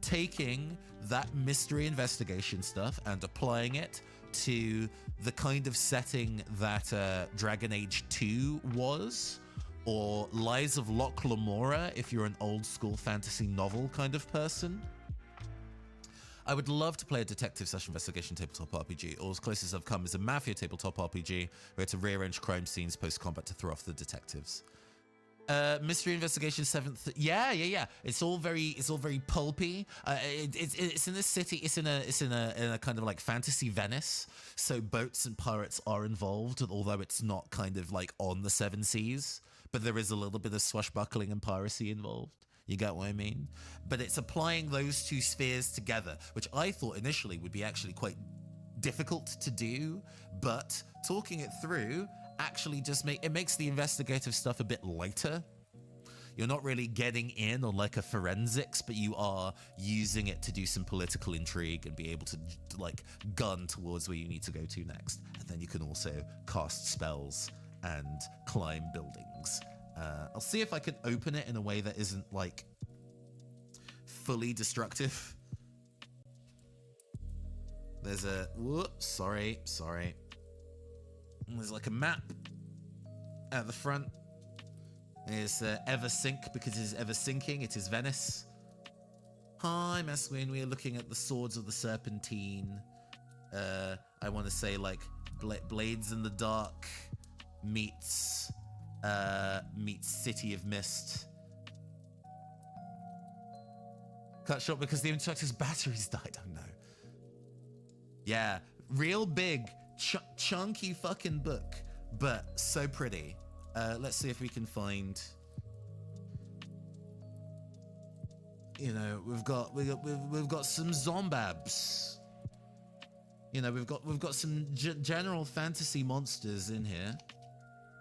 Taking that mystery investigation stuff and applying it to the kind of setting that Dragon Age 2 was, or Lies of Locke Lamora if you're an old school fantasy novel kind of person. I would love to play a detective / investigation tabletop RPG, or as close as I've come is a mafia tabletop RPG where to rearrange crime scenes post-combat to throw off the detectives. Mystery investigation 7th. Yeah. It's all very pulpy. It's in a city. It's in a kind of like fantasy Venice. So boats and pirates are involved, although it's not kind of like on the seven seas. But there is a little bit of swashbuckling and piracy involved. You get what I mean? But it's applying those two spheres together, which I thought initially would be actually quite difficult to do. But talking it through actually just makes the investigative stuff a bit lighter. You're not really getting in on like a forensics, but you are using it to do some political intrigue and be able to like gun towards where you need to go to next. And then you can also cast spells and climb buildings. I'll see if I can open it in a way that isn't like fully destructive. There's a whoops, sorry. There's like a map at the front. It's ever sink because it is ever sinking. It is Venice. Hi, Maswin. We are looking at the Swords of the Serpentine. I want to say like Blades in the Dark meets City of Mist. Cut short because the instructor's batteries died. Oh no. Yeah, real big, chunky fucking book, but so pretty. Let's see if we can find. You know, we've got some zombabs. You know, we've got some general fantasy monsters in here.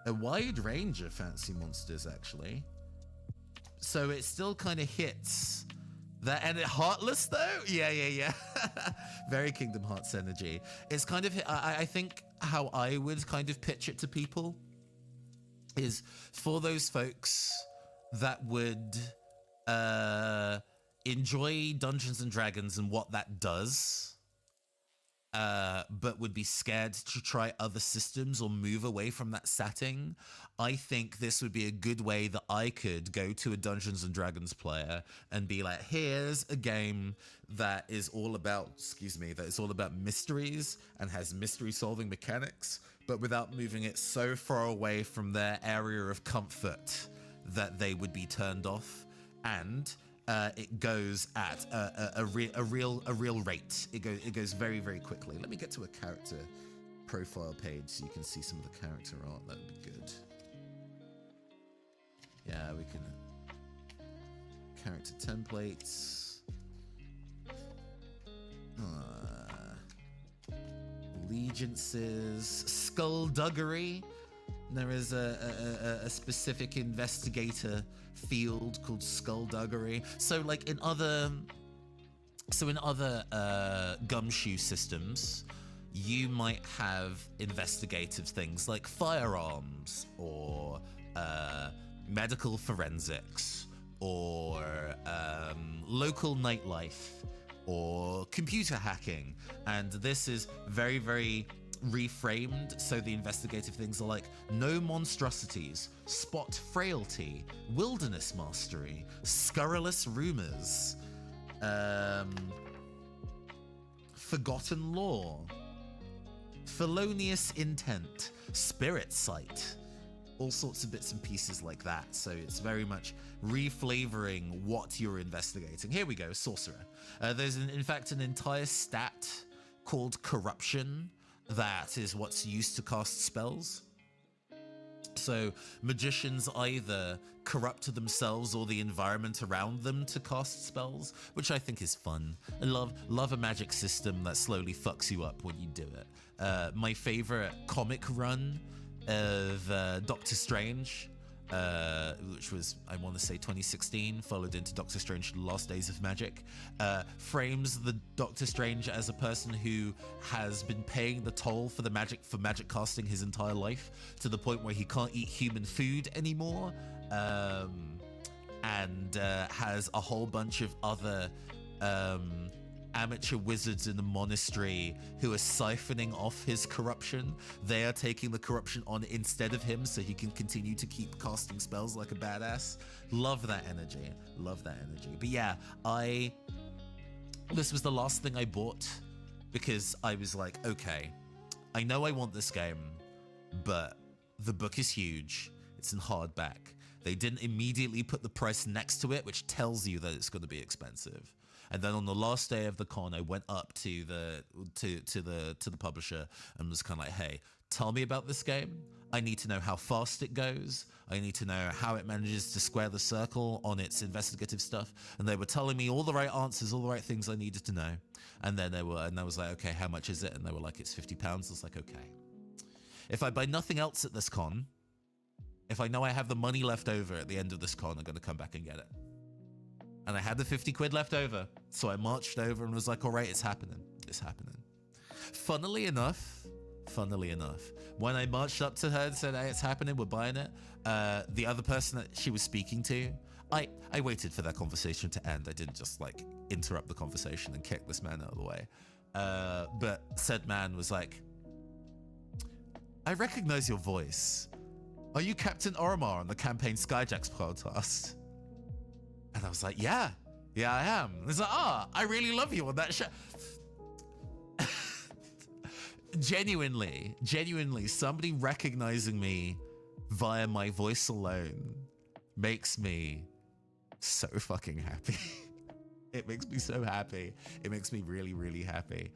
A wide range of fantasy monsters, actually. So it still kind of hits that, and it Heartless though? Yeah. Very Kingdom Hearts energy. It's kind of, I think how I would kind of pitch it to people is for those folks that would enjoy Dungeons and Dragons and what that does, but would be scared to try other systems or move away from that setting. I think this would be a good way that I could go to a Dungeons and Dragons player and be like, here's a game that is all about, mysteries and has mystery solving mechanics, but without moving it so far away from their area of comfort that they would be turned off. And it goes at a real rate. It goes very, very quickly. Let me get to a character profile page so you can see some of the character art. That would be good. Yeah, we can. Character templates. Allegiances. Skullduggery. There is a specific investigator field called Skullduggery. So like in other Gumshoe systems, you might have investigative things like firearms or medical forensics or local nightlife or computer hacking. And this is very, very reframed, so the investigative things are like no monstrosities, spot frailty, wilderness mastery, scurrilous rumors, forgotten lore, felonious intent, spirit sight, all sorts of bits and pieces like that. So it's very much reflavoring what you're investigating. Here we go, sorcerer. There's in fact an entire stat called corruption that is what's used to cast spells. So magicians either corrupt themselves or the environment around them to cast spells, which I think is fun. I love a magic system that slowly fucks you up when you do it. My favorite comic run of Doctor Strange, which was, I want to say 2016, followed into Doctor Strange: The Last Days of Magic, frames the Doctor Strange as a person who has been paying the toll for magic casting his entire life, to the point where he can't eat human food anymore, and has a whole bunch of other amateur wizards in the monastery who are siphoning off his corruption. They are taking the corruption on instead of him, so he can continue to keep casting spells like a badass. Love that energy. But yeah, this was the last thing I bought, because I was like, okay, I know I want this game, but the book is huge. It's in hardback. They didn't immediately put the price next to it, which tells you that it's going to be expensive. And then on the last day of the con, I went up to the publisher and was kind of like, hey, tell me about this game. I need to know how fast it goes. I need to know how it manages to square the circle on its investigative stuff. And they were telling me all the right answers, all the right things I needed to know. And then I was like, okay, how much is it? And they were like, it's £50. I was like, okay. If I buy nothing else at this con, if I know I have the money left over at the end of this con, I'm going to come back and get it. And I had the 50 quid left over. So I marched over and was like, all right, it's happening. Funnily enough, when I marched up to her and said, hey, it's happening, we're buying it, the other person that she was speaking to, I waited for that conversation to end. I didn't just like interrupt the conversation and kick this man out of the way. But said man was like, I recognize your voice. Are you Captain Oromar on the Campaign Skyjacks podcast? And I was like, yeah, I am. And he's like, I really love you on that show. Genuinely, somebody recognizing me via my voice alone makes me so fucking happy. It makes me so happy. It makes me really, really happy.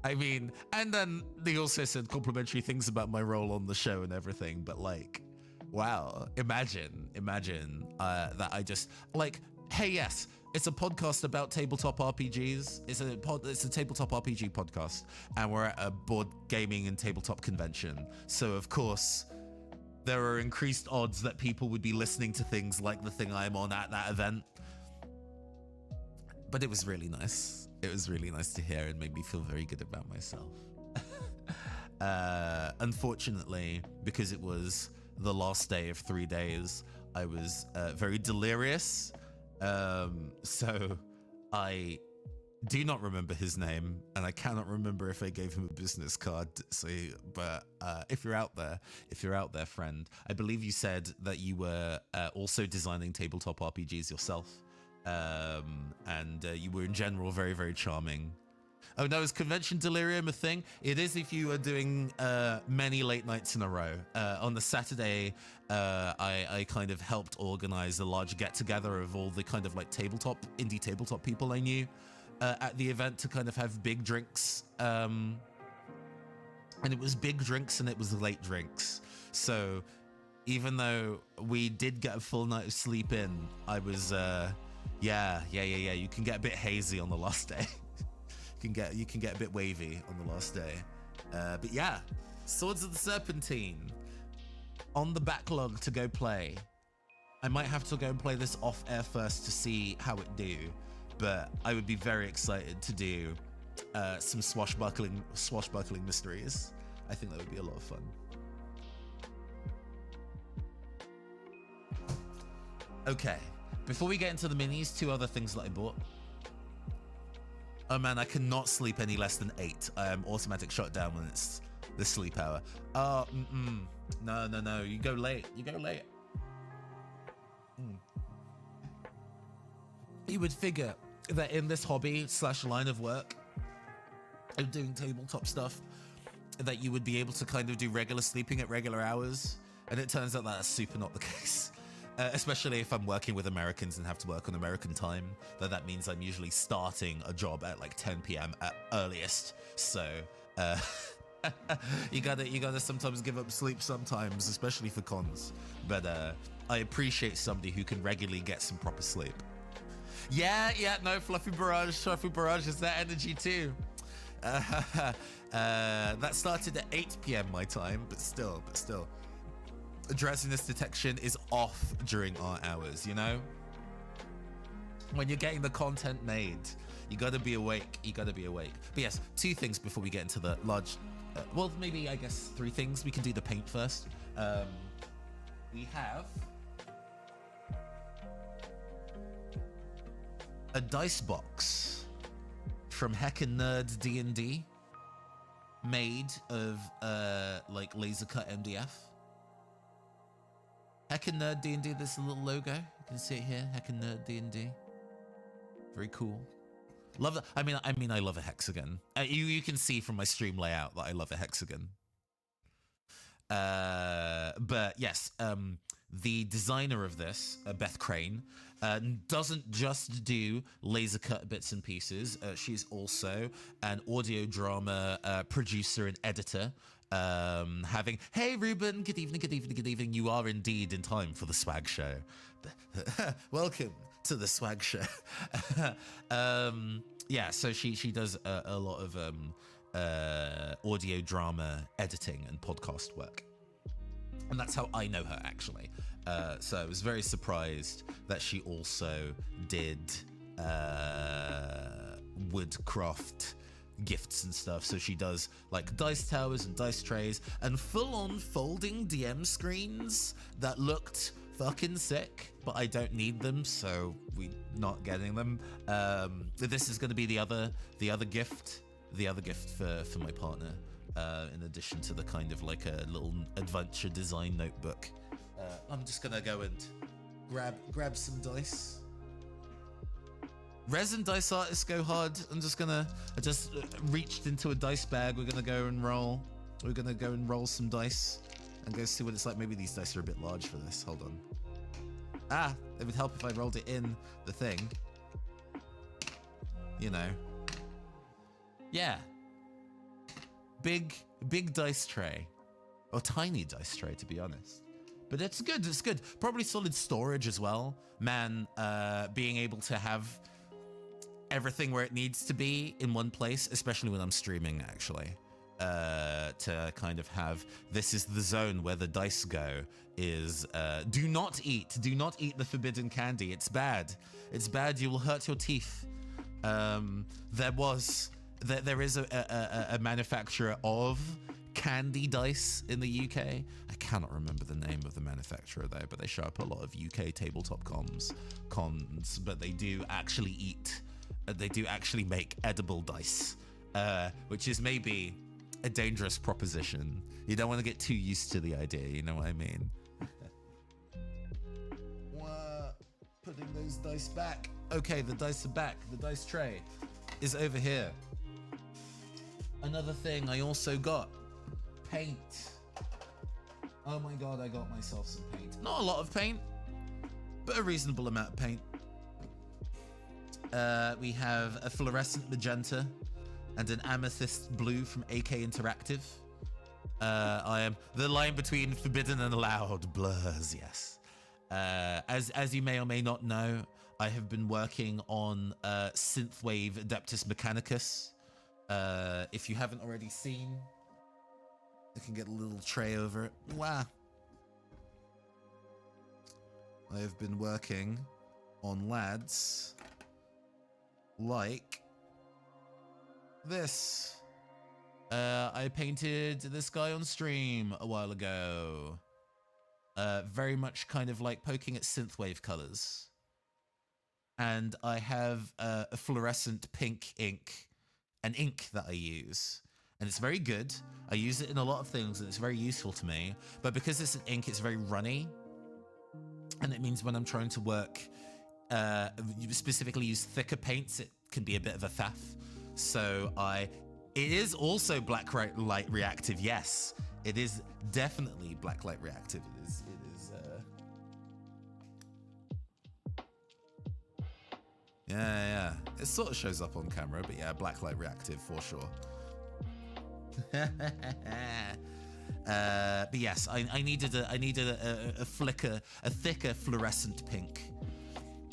I mean, and then they also said complimentary things about my role on the show and everything, but like, wow, imagine that I just like, hey, yes, it's a podcast about tabletop RPGs. It's a tabletop RPG podcast, and we're at a board gaming and tabletop convention. So of course, there are increased odds that people would be listening to things like the thing I'm on at that event. But it was really nice. It was really nice to hear and made me feel very good about myself. Unfortunately, because it was the last day of 3 days, I was very delirious. So I do not remember his name, and I cannot remember if I gave him a business card. So, but if you're out there, friend, I believe you said that you were also designing tabletop RPGs yourself, and you were in general very, very charming. Oh no, is convention delirium a thing? It is if you are doing many late nights in a row. On the Saturday, I kind of helped organize a large get-together of all the kind of like indie tabletop people I knew at the event to kind of have big drinks. And it was big drinks and it was late drinks. So even though we did get a full night of sleep in, I was, yeah. You can get a bit hazy on the last day. You can get a bit wavy on the last day. But yeah, Swords of the Serpentine on the backlog to go play. I might have to go and play this off air first to see how it do, but I would be very excited to do some swashbuckling mysteries. I think that would be a lot of fun. Okay, before we get into the minis, 2 other things that I bought. Oh man, I cannot sleep any less than 8. I am automatic shutdown when it's the sleep hour. Oh, no. You go late. You would figure that in this hobby / line of work of doing tabletop stuff, that you would be able to kind of do regular sleeping at regular hours. And it turns out that's super not the case. Especially if I'm working with Americans and have to work on American time, that means I'm usually starting a job at like 10 p.m. at earliest. So you gotta sometimes give up sleep sometimes, especially for cons. But I appreciate somebody who can regularly get some proper sleep. Yeah, no, Fluffy Barrage is that energy too. That started at 8 p.m. my time, but still. Drowsiness detection is off during our hours, you know? When you're getting the content made, you gotta be awake. But yes, 2 things before we get into the large, well, maybe I guess 3 things. We can do the paint first. We have a dice box from Heckin' Nerd D&D made of like laser cut MDF. Heckin' Nerd D&D, this little logo. You can see it here, Heckin' Nerd D&D. Very cool. Love it. I mean, I love a hexagon. You can see from my stream layout that I love a hexagon. But yes, the designer of this, Beth Crane, doesn't just do laser cut bits and pieces. She's also an audio drama producer and editor. Hey Ruben, good evening. You are indeed in time for the swag show. Welcome to the swag show. Yeah, so she does a lot of audio drama editing and podcast work. And that's how I know her, actually. So I was very surprised that she also did woodcraft gifts and stuff. So she does like dice towers and dice trays and full-on folding DM screens that looked fucking sick, but I don't need them, so we're not getting them. This is going to be the other gift for my partner, in addition to the kind of like a little adventure design notebook. I'm just gonna go and grab some dice. Resin dice artists go hard. I just reached into a dice bag. We're gonna go and roll some dice and go see what it's like. Maybe these dice are a bit large for this. Hold on. It would help if I rolled it in the thing. You know. Yeah. Big dice tray. Or tiny dice tray, to be honest. But it's good. Probably solid storage as well. Man, being able to have everything where it needs to be in one place, especially when I'm streaming, actually. To kind of have, this is the zone where the dice go, is do not eat the forbidden candy. It's bad. You will hurt your teeth. There is a manufacturer of candy dice in the UK. I cannot remember the name of the manufacturer though, but they show up a lot of UK tabletop cons, but they do actually make edible dice, which is maybe a dangerous proposition. You don't want to get too used to the idea, you know what I mean? Putting those dice back. Okay, the dice are back. The dice tray is over here. Another thing I also got, paint. Oh my god, I got myself some paint. Not a lot of paint, but a reasonable amount of paint. We have a fluorescent magenta and an amethyst blue from AK Interactive. I am the line between forbidden and allowed blurs, yes. As you may or may not know, I have been working on Synthwave Adeptus Mechanicus. If you haven't already seen, I can get a little tray over it. Wow. I have been working on lads like this. I painted this guy on stream a while ago. Very much kind of like poking at synthwave colors. And I have a fluorescent pink ink, an ink that I use. And it's very good. I use it in a lot of things and it's very useful to me. But because it's an ink, it's very runny. And it means when I'm trying to work, specifically use thicker paints, it can be a bit of a faff. So it is also black light reactive, yes. It is definitely black light reactive. It is Yeah. It sort of shows up on camera, but yeah, blacklight reactive for sure. But yes, I needed a flicker, a thicker fluorescent pink,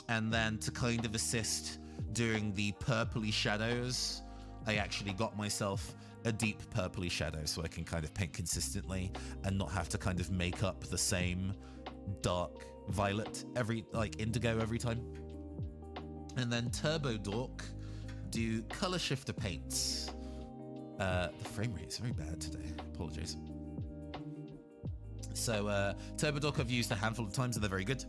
and then to kind of assist during the purpley shadows, I actually got myself a deep purpley shadow so I can kind of paint consistently and not have to kind of make up the same dark violet indigo every time. And then Turbo Dork do color shifter paints. The frame rate is very bad today. Apologies. So Turbo Dork I've used a handful of times and they're very good.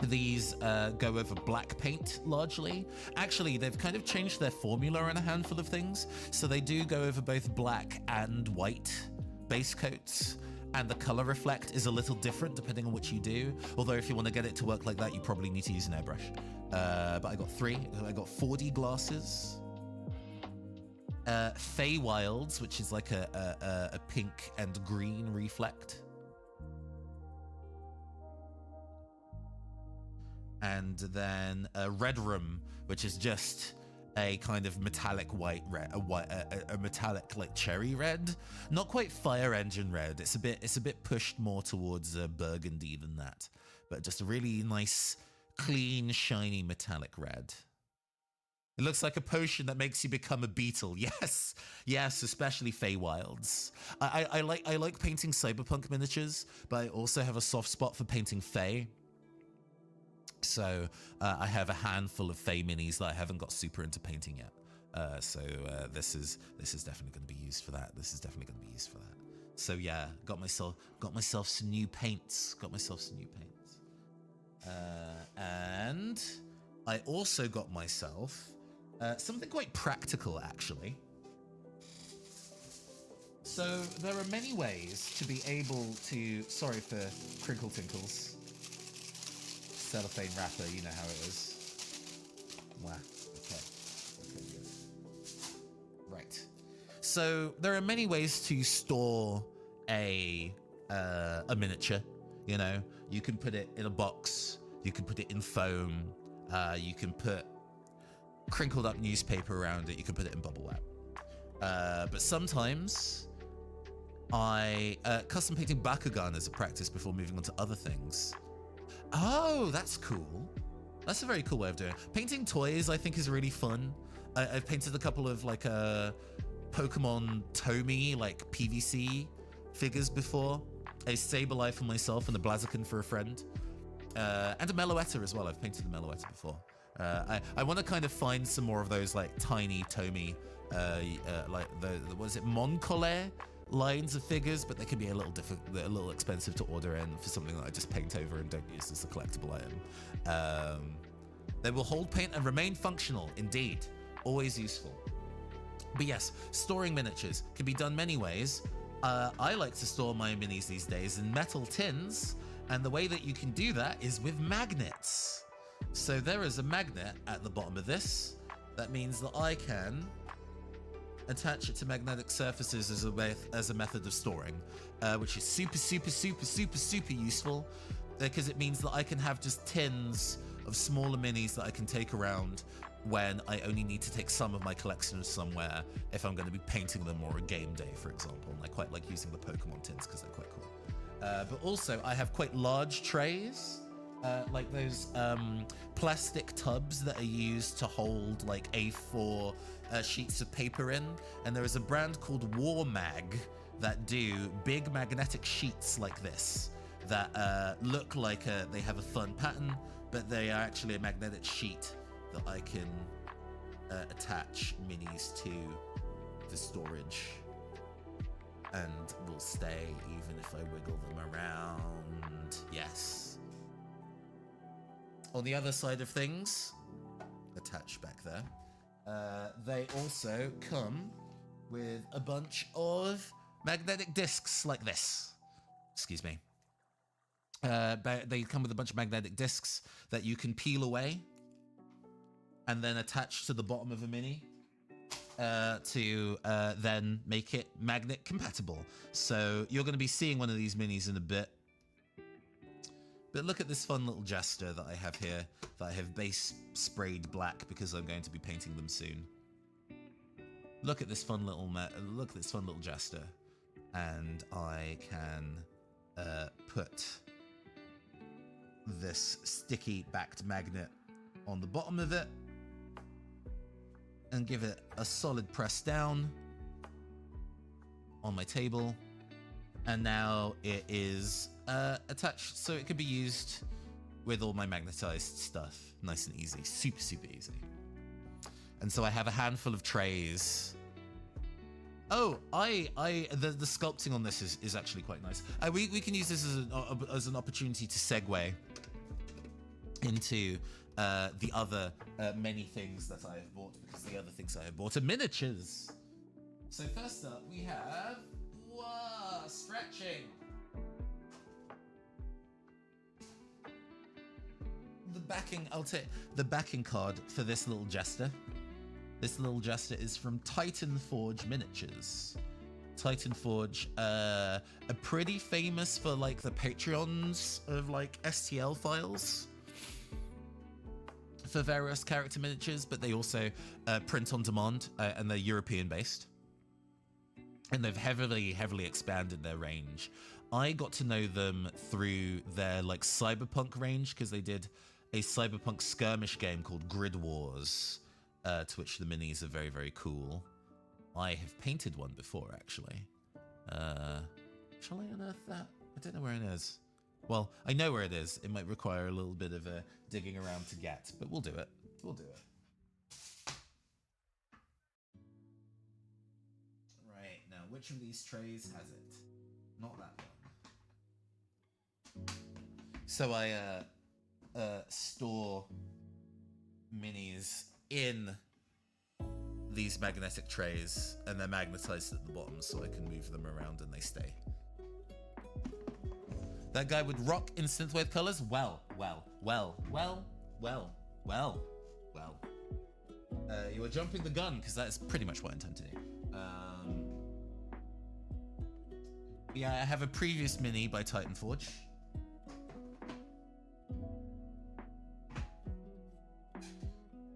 These go over black paint largely. Actually, they've kind of changed their formula in a handful of things. So they do go over both black and white base coats. And the color reflect is a little different depending on what you do. Although if you want to get it to work like that, you probably need to use an airbrush. But I got 3. I got 4D glasses. Feywilds, which is like a pink and green reflect. And then Red Room, which is just a kind of metallic white red, a metallic like cherry red, not quite fire engine red. It's a bit pushed more towards burgundy than that, but just a really nice, clean, shiny metallic red. It looks like a potion that makes you become a beetle. Yes, especially Feywilds. I like painting cyberpunk miniatures, but I also have a soft spot for painting Fey. So I have a handful of Fey minis that I haven't got super into painting yet. So this is definitely going to be used for that. So yeah, got myself some new paints. And I also got myself something quite practical, actually. So there are many ways to be able to. Sorry for crinkle tinkles. Cellophane wrapper, you know how it is. Wow. Okay, good. Right. So there are many ways to store a miniature. You know, you can put it in a box. You can put it in foam. You can put crinkled up newspaper around it. You can put it in bubble wrap. But sometimes I custom painting Bakugan as a practice before moving on to other things. Oh, that's cool. That's a very cool way of doing it. Painting toys, I think, is really fun. I've painted a couple of like Pokemon Tomy, like PVC figures before. A Sableye for myself and a Blaziken for a friend. And a Meloetta as well. I've painted a Meloetta before. I want to kind of find some more of those like tiny Tomy, like what is it, Moncole lines of figures, but they can be a little expensive to order in for something that I just paint over and don't use as a collectible item. They will hold paint and remain functional, indeed. Always useful. But yes, storing miniatures can be done many ways. I like to store my minis these days in metal tins, and the way that you can do that is with magnets. So there is a magnet at the bottom of this. That means that I can attach it to magnetic surfaces as a method of storing, which is super useful, because it means that I can have just tins of smaller minis that I can take around when I only need to take some of my collection somewhere if I'm going to be painting them or a game day, for example. And I quite like using the Pokemon tins because they're quite cool. But also I have quite large trays, like those plastic tubs that are used to hold like A4 sheets of paper in. And there is a brand called War Mag that do big magnetic sheets like this that look like they have a fun pattern, but they are actually a magnetic sheet that I can attach minis to the storage and will stay even if I wiggle them around. Yes. On the other side of things, attached back there, they also come with a bunch of magnetic discs like this. Excuse me. They come with a bunch of magnetic discs that you can peel away and then attach to the bottom of a mini to then make it magnet compatible. So you're going to be seeing one of these minis in a bit. But look at this fun little jester that I have here, that I have base sprayed black because I'm going to be painting them soon. Look at this fun little jester, and I can put this sticky backed magnet on the bottom of it and give it a solid press down on my table, and now it is attached, so it can be used with all my magnetized stuff. Nice and easy, super easy. And so I have a handful of trays. Oh, the sculpting on this is actually quite nice. We can use this as an opportunity to segue into the other many things that I have bought, because the other things I have bought are miniatures. So first up we have stretching. I'll take the backing card for this little jester. This little jester is from Titan Forge Miniatures. Titan Forge are pretty famous for like the Patreons of like STL files for various character miniatures, but they also print on demand, and they're European based. And they've heavily expanded their range. I got to know them through their like cyberpunk range, because they did a cyberpunk skirmish game called Grid Wars, to which the minis are very cool. I have painted one before, actually. Shall I unearth that? I don't know where it is. Well, I know where it is. It might require a little bit of digging around to get, but we'll do it. We'll do it. Right, now, which of these trays has it? Not that one. So I store minis in these magnetic trays, and they're magnetized at the bottom, so I can move them around and they stay. That guy would rock in synthwave colors? Well. You are jumping the gun, because that is pretty much what I intend to do. Yeah, I have a previous mini by Titan Forge.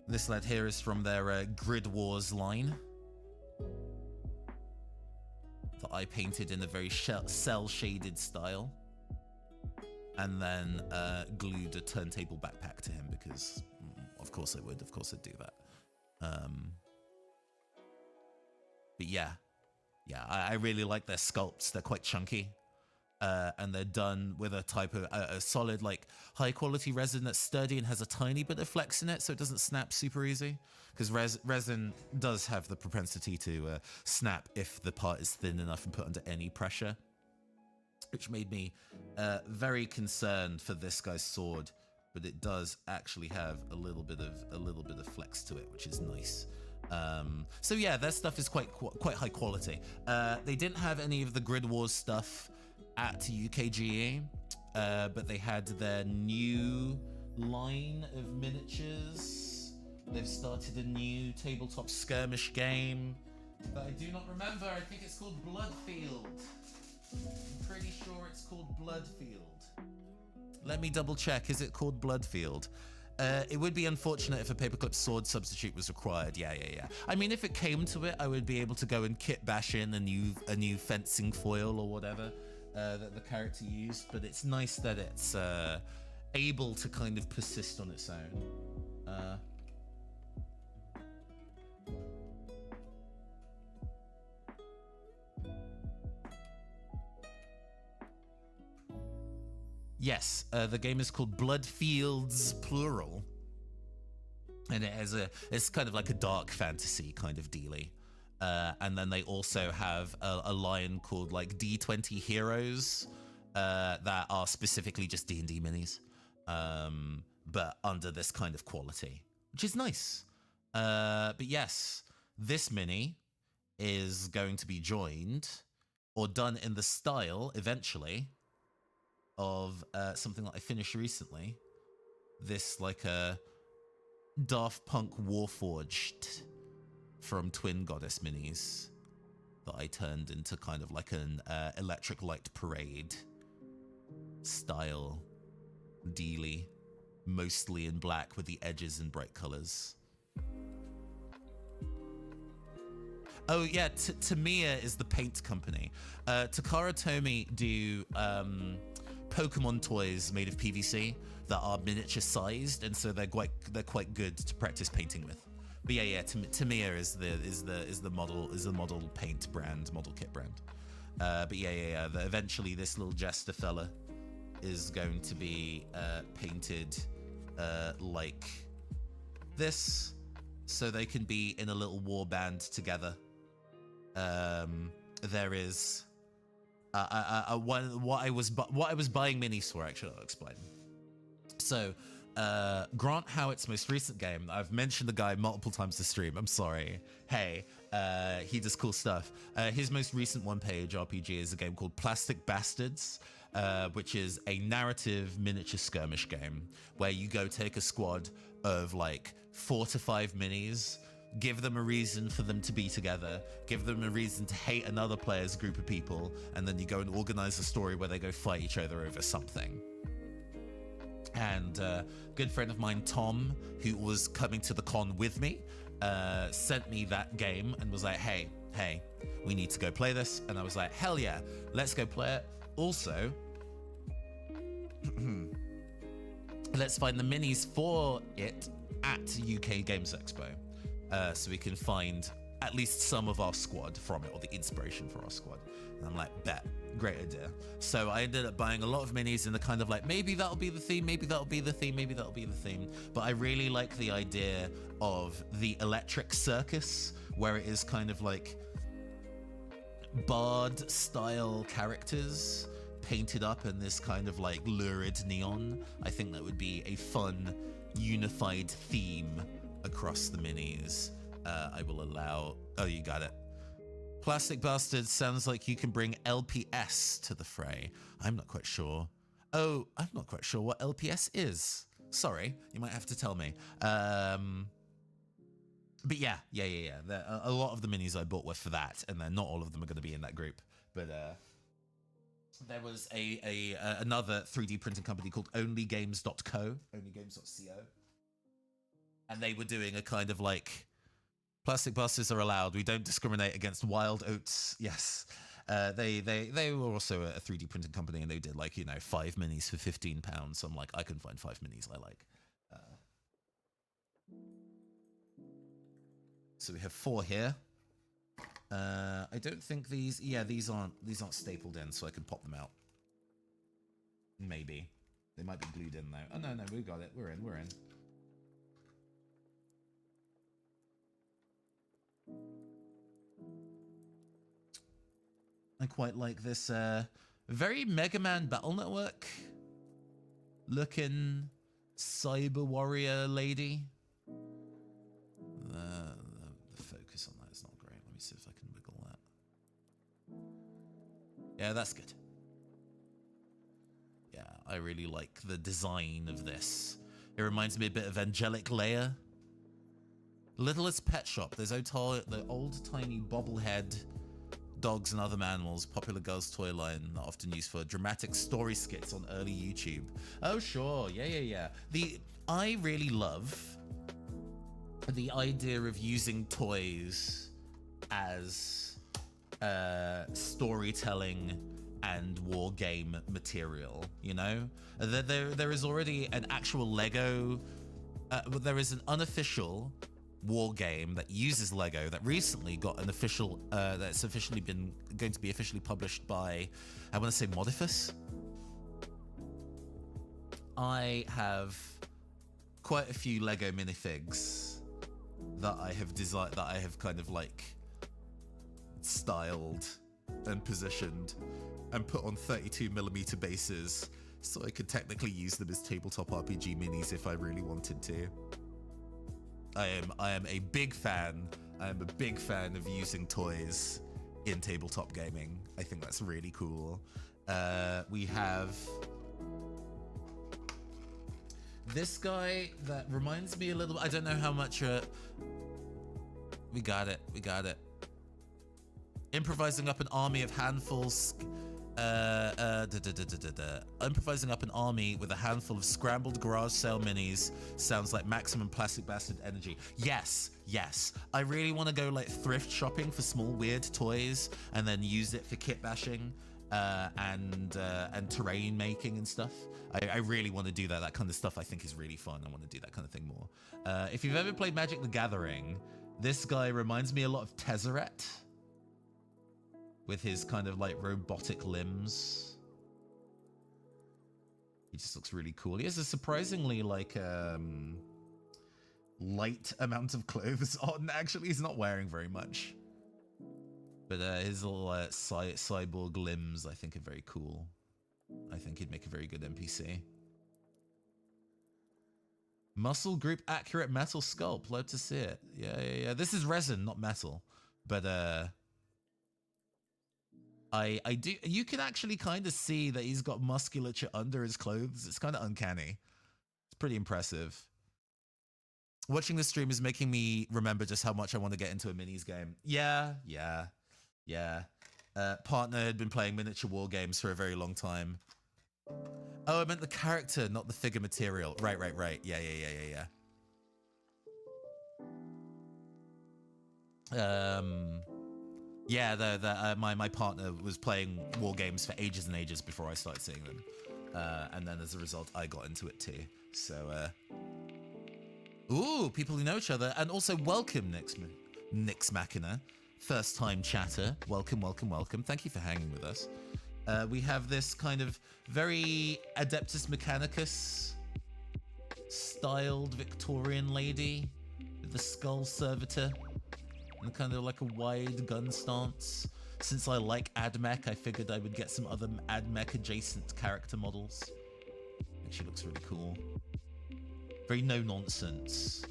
This lad here is from their Grid Wars line that I painted in a very cel-shaded style, and then glued a turntable backpack to him, because of course I would. Of course I'd do that. But yeah, I really like their sculpts. They're quite chunky. And they're done with a type of a solid, like high quality resin that's sturdy and has a tiny bit of flex in it, so it doesn't snap super easy, because resin does have the propensity to snap if the part is thin enough and put under any pressure, which made me very concerned for this guy's sword. But it does actually have a little bit of flex to it, which is nice. So yeah, their stuff is quite high quality. They didn't have any of the Grid Wars stuff at UKGE, but they had their new line of miniatures. They've started a new tabletop skirmish game that I do not remember. I think it's called Bloodfield. I'm pretty sure it's called Bloodfield. Let me double check. Is it called Bloodfield? It would be unfortunate if a paperclip sword substitute was required. Yeah. I mean, if it came to it, I would be able to go and kit bash in a new fencing foil or whatever that the character used. But it's nice that it's able to kind of persist on its own. Yes, the game is called Bloodfields plural, and it's kind of like a dark fantasy kind of dealy. And then they also have a line called like D20 Heroes that are specifically just D&D minis, but under this kind of quality, which is nice. But yes, this mini is going to be joined or done in the style eventually of something that I finished recently. This like a Daft Punk Warforged from Twin Goddess minis that I turned into kind of like an Electric Light Parade style dealy, mostly in black with the edges in bright colors. Oh yeah, Tamiya is the paint company. Takara Tomy do Pokemon toys made of PVC that are miniature sized, and so they're quite good to practice painting with. But yeah, Tamiya is the model paint brand, model kit brand. But yeah. Eventually, this little jester fella is going to be painted like this, so they can be in a little war band together. There is what I was buying minis for. Actually, I'll explain. So, Grant Howitt's most recent game. I've mentioned the guy multiple times this stream. I'm sorry. Hey, he does cool stuff. His most recent one-page RPG is a game called Plastic Bastards, which is a narrative miniature skirmish game where you go take a squad of like 4 to 5 minis, give them a reason for them to be together, give them a reason to hate another player's group of people, and then you go and organize a story where they go fight each other over something. And a good friend of mine, Tom, who was coming to the con with me, sent me that game and was like, hey, we need to go play this. And I was like, hell yeah, let's go play it. Also, let's find the minis for it at UK Games Expo. So we can find at least some of our squad from it, or the inspiration for our squad. And I'm like, bet, great idea. So I ended up buying a lot of minis in the kind of like, maybe that'll be the theme, maybe that'll be the theme, maybe that'll be the theme. But I really like the idea of the electric circus, where it is kind of like bard style characters painted up in this kind of like lurid neon. I think that would be a fun, unified theme across the minis. I will allow... Oh, you got it. Plastic Bastards sounds like you can bring LPS to the fray. I'm not quite sure. Oh, I'm not quite sure what LPS is. Sorry, you might have to tell me. But yeah. A lot of the minis I bought were for that, and then not all of them are going to be in that group. But there was another 3D printing company called onlygames.co, onlygames.co. And they were doing a kind of like, plastic bastards are allowed. We don't discriminate against wild oats. Yes. They were also a 3D printing company, and they did like, 5 minis for £15. So I'm like, I can find 5 minis I like. So we have 4 here. I don't think these aren't stapled in, so I can pop them out. Maybe. They might be glued in though. Oh no, we got it. We're in. I quite like this very Mega Man Battle Network looking cyber warrior lady. The focus on that is not great. Let me see if I can wiggle that. Yeah, that's good. Yeah, I really like the design of this. It reminds me a bit of Angelic Leia. Littlest Pet Shop. There's the old tiny bobblehead dogs and other animals, popular girls' toy line, often used for dramatic story skits on early YouTube. Oh, sure. Yeah. I really love the idea of using toys as storytelling and war game material, There is already an actual Lego... there is an unofficial war game that uses Lego that recently got an official that's going to be officially published by, I want to say, Modifus. I have quite a few Lego minifigs that I have designed, that I have kind of like styled and positioned and put on 32mm bases, so I could technically use them as tabletop RPG minis if I really wanted to. I am a big fan. I am a big fan of using toys in tabletop gaming. I think that's really cool. We have this guy that reminds me a little. I don't know how much. We got it. Improvising up an army of handfuls, Improvising up an army with a handful of scrambled garage sale minis sounds like maximum plastic bastard energy. Yes, yes. I really want to go like thrift shopping for small weird toys and then use it for kit bashing and terrain making and stuff. I really want to do that. That kind of stuff I think is really fun. I want to do that kind of thing more. If you've ever played Magic the Gathering, this guy reminds me a lot of Tezzeret, with his kind of like robotic limbs. He just looks really cool. He has a surprisingly like light amount of clothes on. Actually, he's not wearing very much. But his little cyborg limbs, I think, are very cool. I think he'd make a very good NPC. Muscle group accurate metal sculpt. Love to see it. Yeah. This is resin, not metal. But I do. You can actually kind of see that he's got musculature under his clothes. It's kind of uncanny. It's pretty impressive. Watching the stream is making me remember just how much I want to get into a minis game. Yeah. Partner had been playing miniature war games for a very long time. Oh, I meant the character, not the figure material. Right. Yeah. Yeah, my partner was playing war games for ages and ages before I started seeing them. And then as a result, I got into it too. So, ooh, people who know each other. And also welcome, Nix Machina. First time chatter. Welcome. Thank you for hanging with us. We have this kind of very Adeptus Mechanicus styled Victorian lady with the skull servitor and kind of like a wide gun stance. Since I like AdMech, I figured I would get some other AdMech adjacent character models. I think she looks really cool. Very no nonsense.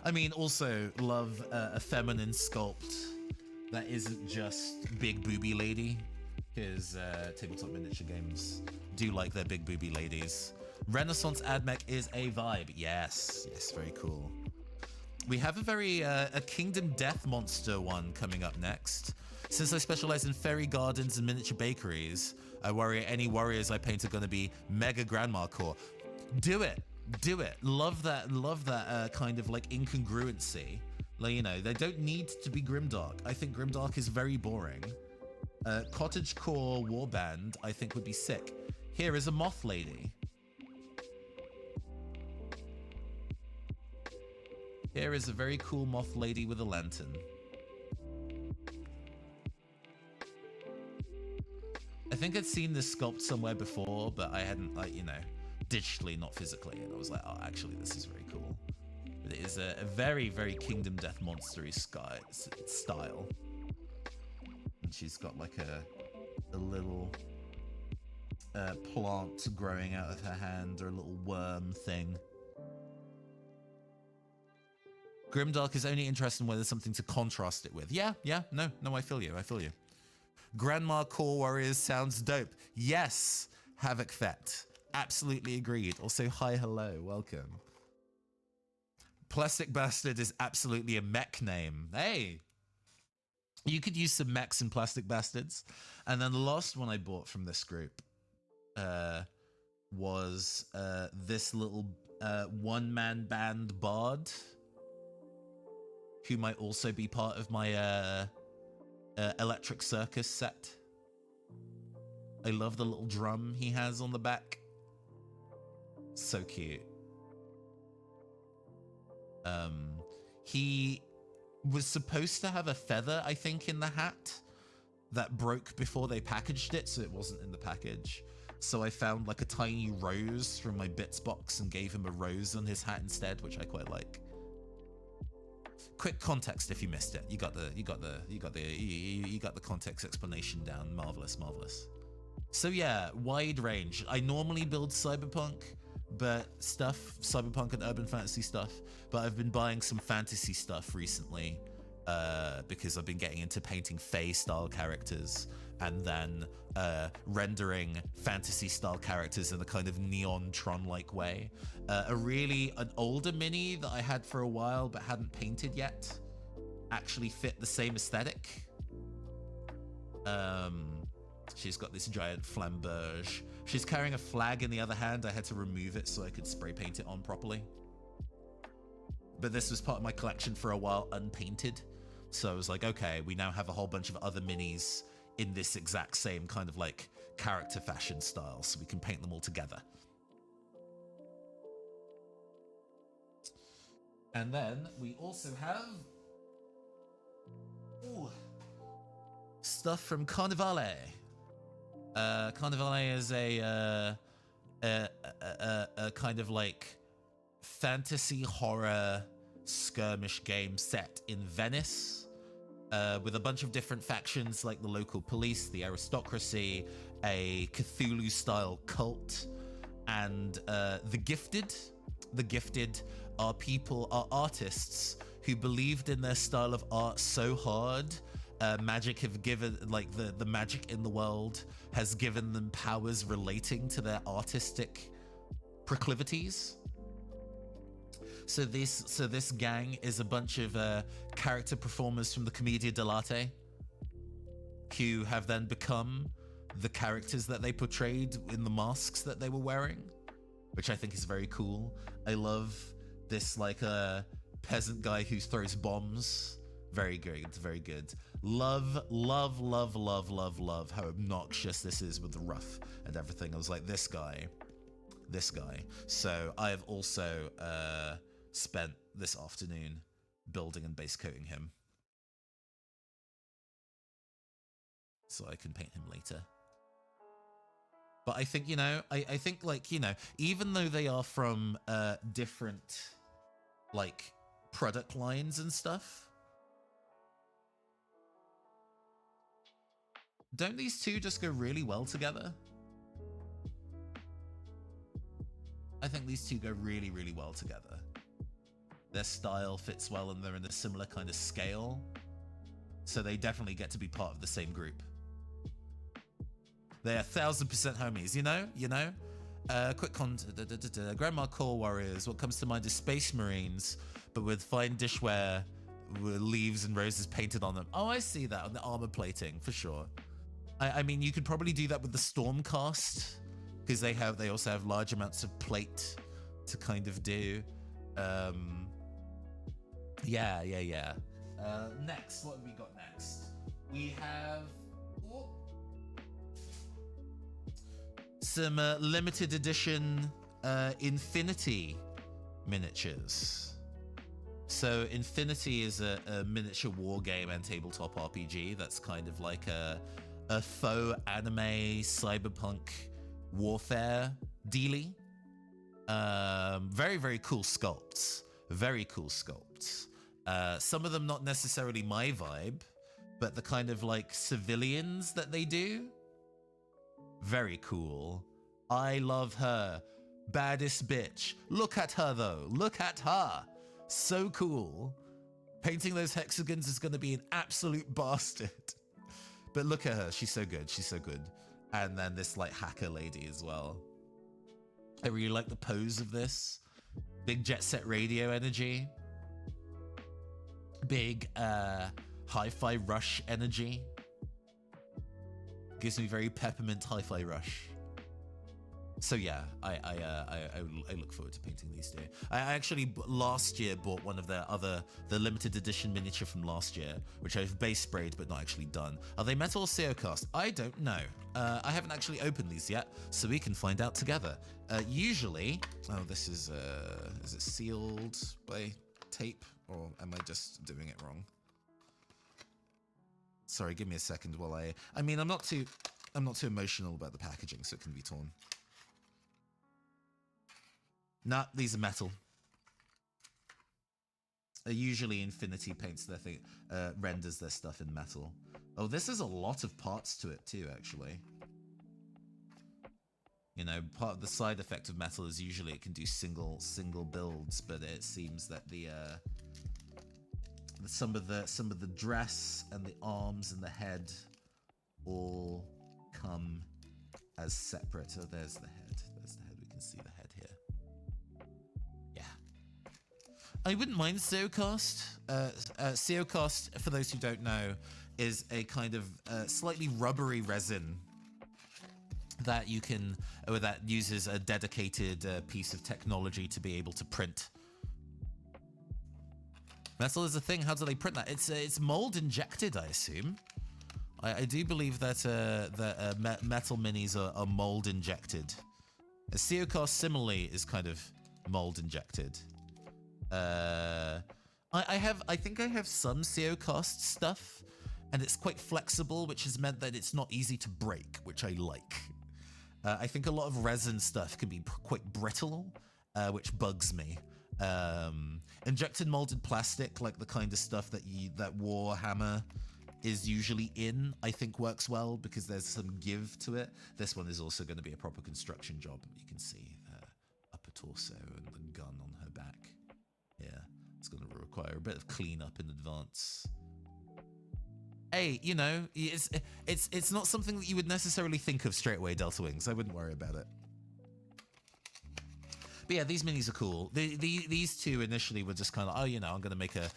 I mean, also love a feminine sculpt that isn't just big booby lady, because tabletop miniature games do like their big booby ladies. Renaissance AdMech is a vibe. Yes, very cool. We have a very a Kingdom Death Monster one coming up next. Since I specialize in fairy gardens and miniature bakeries, I worry any warriors I paint are going to be mega grandma core. Do it. Love that kind of like incongruency. Like, you know, they don't need to be grimdark. I think grimdark is very boring. Cottagecore warband, I think, would be sick. Here is a moth lady. Here is a very cool moth lady with a lantern. I think I'd seen this sculpt somewhere before, but I hadn't, like, you know, digitally, not physically. And I was like, oh, actually, this is very cool. But it is a very, very Kingdom Death Monster-y style. And she's got like a little plant growing out of her hand, or a little worm thing. Grimdark is only interesting when there's something to contrast it with. Yeah, no, I feel you. Grandma Core Warriors sounds dope. Yes, Havoc Fett. Absolutely agreed. Also, hi, hello, welcome. Plastic Bastard is absolutely a mech name. Hey, you could use some mechs and Plastic Bastards. And then the last one I bought from this group was this little one-man band bard, who might also be part of my Electric Circus set. I love the little drum he has on the back. So cute. He was supposed to have a feather, I think, in the hat that broke before they packaged it, so it wasn't in the package. So I found like a tiny rose from my bits box and gave him a rose on his hat instead, which I quite like. Quick context if you missed it. You got the context explanation down. Marvelous. So yeah, wide range. I normally build cyberpunk, cyberpunk and urban fantasy stuff, but I've been buying some fantasy stuff recently because I've been getting into painting Fae style characters and then rendering fantasy style characters in a kind of neon Tron-like way. An older mini that I had for a while but hadn't painted yet actually fit the same aesthetic. She's got this giant flamberge. She's carrying a flag in the other hand. I had to remove it so I could spray paint it on properly. But this was part of my collection for a while, unpainted. So I was like, okay, we now have a whole bunch of other minis in this exact same kind of like character fashion style, so we can paint them all together. And then we also have stuff from Carnivale. Carnivale is a kind of like fantasy horror skirmish game set in Venice, with a bunch of different factions like the local police, the aristocracy, a Cthulhu-style cult, and the Gifted. The Gifted are artists who believed in their style of art so hard. Magic have given, like the magic in the world has given them powers relating to their artistic proclivities. So this gang is a bunch of character performers from the Commedia dell'arte who have then become the characters that they portrayed in the masks that they were wearing, which I think is very cool. I love this like a peasant guy who throws bombs. Very good, very good. Love how obnoxious this is with the ruff and everything. I was like, this guy. So I have also spent this afternoon building and base coating him, so I can paint him later. But I think, I think like, even though they are from different like product lines and stuff, don't these two just go really well together? I think these two go really, really well together. Their style fits well and they're in a similar kind of scale. So they definitely get to be part of the same group. They're 1000% homies, you know? Quick Grandma Core Warriors. What comes to mind is Space Marines, but with fine dishware, with leaves and roses painted on them. Oh, I see that on the armor plating, for sure. I mean, you could probably do that with the Stormcast, because they also have large amounts of plate to kind of do. Yeah. Next, what have we got next? We have some limited edition Infinity miniatures. So Infinity is a miniature war game and tabletop RPG that's kind of like a faux anime cyberpunk warfare dealy. Very, very cool sculpts. Very cool sculpts. Some of them not necessarily my vibe, but the kind of like civilians that they do. Very cool. I love her. Baddest bitch. Look at her though. Look at her. So cool. Painting those hexagons is going to be an absolute bastard. But look at her. She's so good. She's so good. And then this like hacker lady as well. I really like the pose of this. Big Jet Set Radio energy. Big Hi-Fi Rush energy. Gives me very Peppermint Hi-Fi Rush. So yeah, I look forward to painting these two. I actually last year bought one of the limited edition miniature from last year, which I've base sprayed but not actually done. Are they metal or CO cast? I don't know. I haven't actually opened these yet, so we can find out together. Usually, this is it sealed by tape, or am I just doing it wrong? Sorry, give me a second while I mean, I'm not too emotional about the packaging, so it can be torn. Nah, these are metal. Usually Infinity paints their thing, renders their stuff in metal. Oh, this is a lot of parts to it too, actually. You know, part of the side effect of metal is usually it can do single builds, but it seems that the some of the dress and the arms and the head all come as separate. Oh, there's the head. There's the head. We can see the head here. I wouldn't mind Seocast. Seocast, for those who don't know, is a kind of slightly rubbery resin that you can, or that uses a dedicated piece of technology to be able to print metal. Is a thing. How do they print that? It's mold injected, I assume. I do believe that metal minis are mold injected. A Seocast similarly is kind of mold injected. I think I have some Seocast stuff, and it's quite flexible, which has meant that it's not easy to break, which I like. I think a lot of resin stuff can be quite brittle, which bugs me. Injected molded plastic, like the kind of stuff that Warhammer is usually in, I think works well because there's some give to it. This one is also going to be a proper construction job. You can see her upper torso and the gun on her back. Yeah, it's going to require a bit of cleanup in advance. Hey, you know, it's not something that you would necessarily think of straight away, Delta Wings. I wouldn't worry about it. But yeah, these minis are cool. These two initially were just kind of, oh, you know, I'm going to make a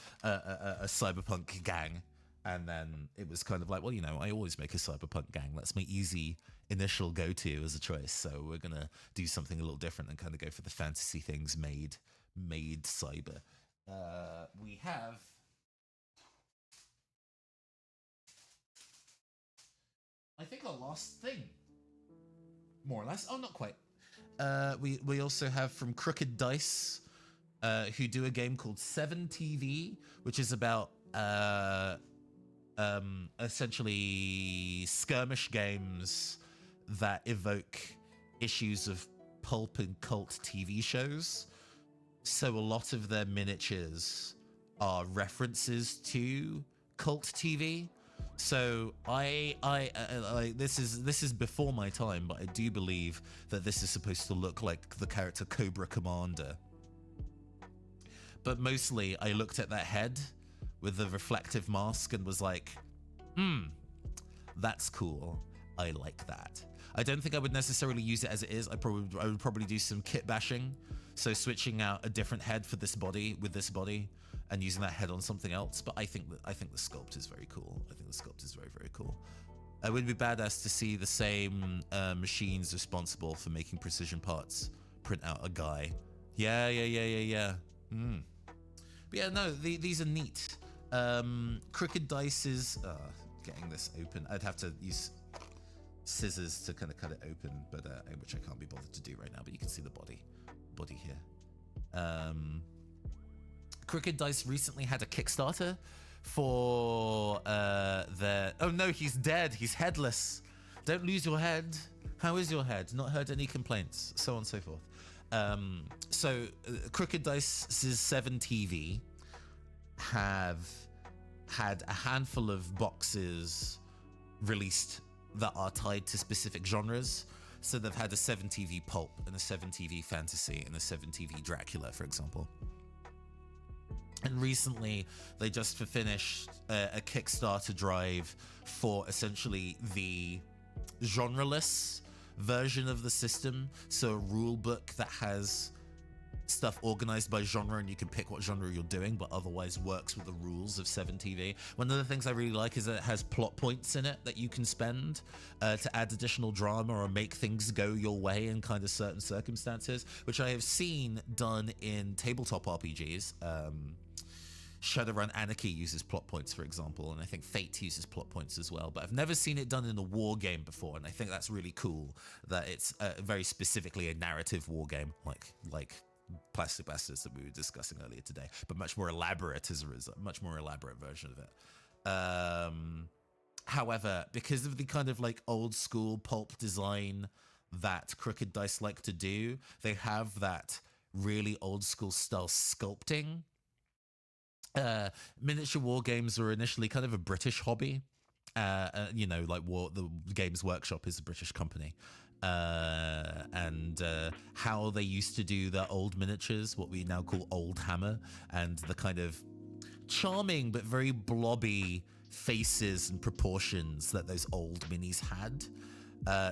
cyberpunk gang. And then it was kind of like, well, you know, I always make a cyberpunk gang. That's my easy initial go-to as a choice. So we're going to do something a little different and kind of go for the fantasy things made cyber. We have... I think our last thing. More or less. Oh, not quite. We also have from Crooked Dice, who do a game called 7TV, which is about... essentially skirmish games that evoke issues of pulp and cult TV shows. So a lot of their miniatures are references to cult TV. So this is before my time, but I do believe that this is supposed to look like the character Cobra Commander. But mostly I looked at that head with the reflective mask and was like, that's cool. I like that. I don't think I would necessarily use it as it is. I would probably do some kit bashing. So switching out a different head for this body with this body and using that head on something else. But I think the sculpt is very cool. I think the sculpt is very, very cool. It would be badass to see the same machines responsible for making precision parts print out a guy. Yeah. But yeah, no, these are neat. Crooked Dice is getting this open. I'd have to use scissors to kind of cut it open, but which I can't be bothered to do right now. But you can see the body here. Crooked Dice recently had a Kickstarter for their... Oh no, he's dead. He's headless. Don't lose your head. How is your head? Not heard any complaints. So on and so forth. So Crooked Dice's 7TV have had a handful of boxes released that are tied to specific genres. So they've had a 7TV pulp and a 7TV fantasy and a 7TV Dracula, for example. And recently they just finished a Kickstarter drive for essentially the genreless version of the system. So a rule book that has stuff organized by genre and you can pick what genre you're doing, but otherwise works with the rules of 7TV. One of the things I really like is that it has plot points in it that you can spend to add additional drama or make things go your way in kind of certain circumstances, which I have seen done in tabletop RPGs. Shadowrun Anarchy uses plot points, for example, and I think Fate uses plot points as well, but I've never seen it done in a war game before, and I think that's really cool that it's very specifically a narrative war game, like Plastic Bastards that we were discussing earlier today, but much more elaborate as a result, much more elaborate version of it. However, because of the kind of like old school pulp design that Crooked Dice like to do, they have that really old school style sculpting. Miniature war games were initially kind of a British hobby. You know, like the Games Workshop is a British company. And how they used to do their old miniatures, what we now call Old Hammer, and the kind of charming but very blobby faces and proportions that those old minis had.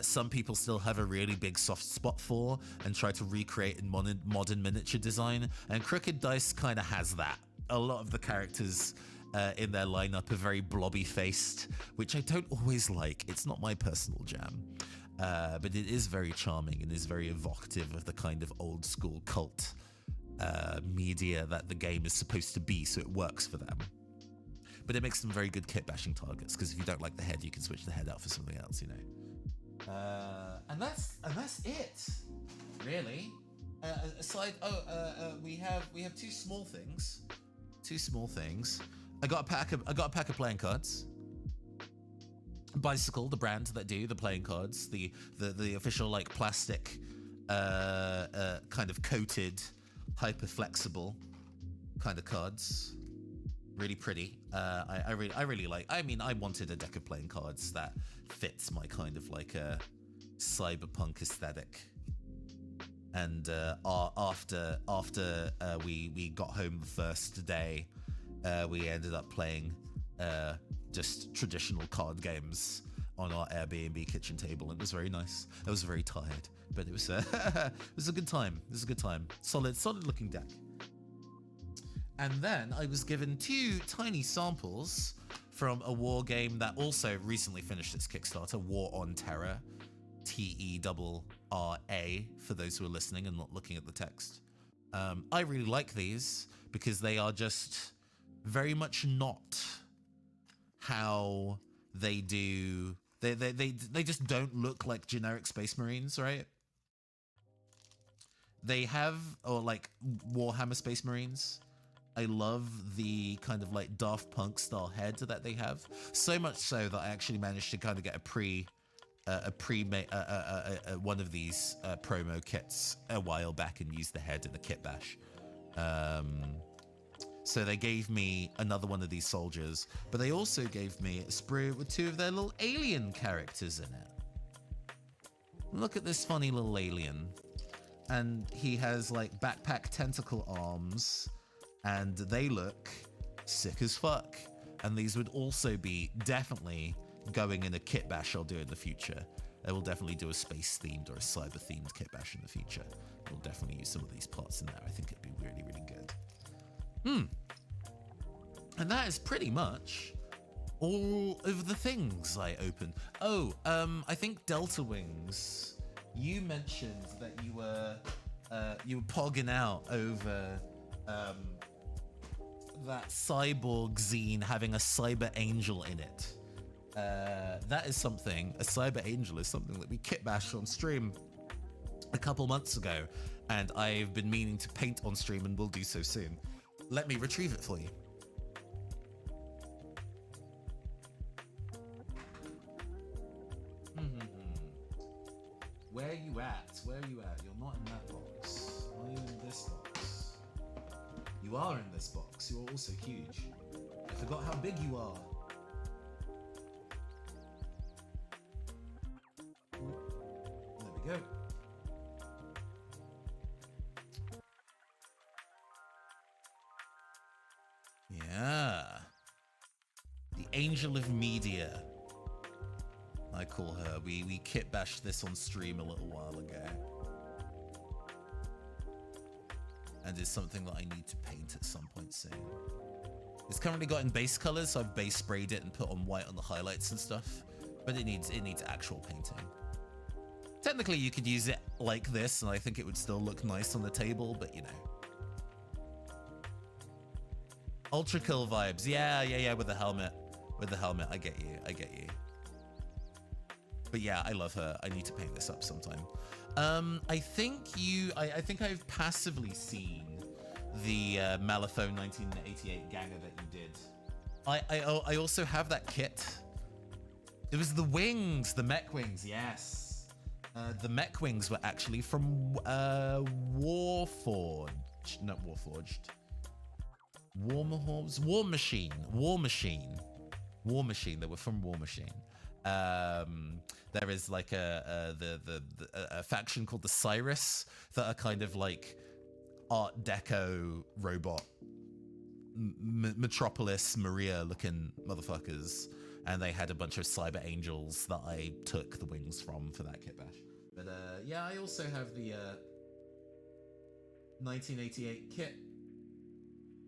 Some people still have a really big soft spot for and try to recreate in modern miniature design, and Crooked Dice kind of has that. A lot of the characters in their lineup are very blobby faced, which I don't always like. It's not my personal jam. but it is very charming and is very evocative of the kind of old school cult media that the game is supposed to be, so it works for them. But it makes them very good kit bashing targets, because if you don't like the head, you can switch the head out for something else, you know. And that's it, really. Aside, we have two small things. I got a pack of playing cards. Bicycle, the brand that do the playing cards, the official like plastic, kind of coated, hyper flexible kind of cards. Really pretty. I really like. I mean, I wanted a deck of playing cards that fits my kind of like a cyberpunk aesthetic. And after we got home the first day, we ended up playing just traditional card games on our Airbnb kitchen table. It was very nice. I was very tired, but it was it was a good time. It was a good time. Solid looking deck. And then I was given 2 tiny samples from a war game that also recently finished its Kickstarter, War on Terror, TERRA, for those who are listening and not looking at the text. I really like these because they are just very much not how they do. They just don't look like generic Space Marines, right? They have, or like Warhammer Space Marines. I love the kind of like Daft Punk style head that they have. So much so that I actually managed to kind of get one of these promo kits a while back and used the head in the kit bash. So they gave me another one of these soldiers, but they also gave me a sprue with 2 of their little alien characters in it. Look at this funny little alien. And he has like backpack tentacle arms, and they look sick as fuck. And these would also be definitely going in a kit bash I'll do in the future. I will definitely do a space themed or a cyber themed kit bash in the future. We'll definitely use some of these parts in there. I think it'd be really, really good. And that is pretty much all of the things I opened. Oh, I think Delta Wings, you mentioned that you were pogging out over that cyborg zine having a cyber angel in it. That is something, a cyber angel is something that we kit bashed on stream a couple months ago, and I've been meaning to paint on stream and will do so soon. Let me retrieve it for you. Where are you at? Where are you at? You're not in that box. Are you in this box? You are in this box. You're also huge. I forgot how big you are. There we go. Yeah. The Angel of Media, I call her. We kit bashed this on stream a little while ago. And it's something that I need to paint at some point soon. It's currently got in base colors, so I've base sprayed it and put on white on the highlights and stuff. But it needs actual painting. Technically, you could use it like this, and I think it would still look nice on the table, but you know. Ultra Kill vibes. Yeah, with the helmet. With the helmet, I get you. But yeah, I love her. I need to paint this up sometime. I think I've passively seen the Malifaux 1988 ganger that you did. I also have that kit. It was the wings, the mech wings, yes. The mech wings were actually from Warforged. Not Warforged. War Machine. They were from War Machine. There is like a faction called the Cyrus that are kind of like Art Deco robot Metropolis Maria looking motherfuckers, and they had a bunch of cyber angels that I took the wings from for that kit bash. But yeah, I also have the 1988 kit,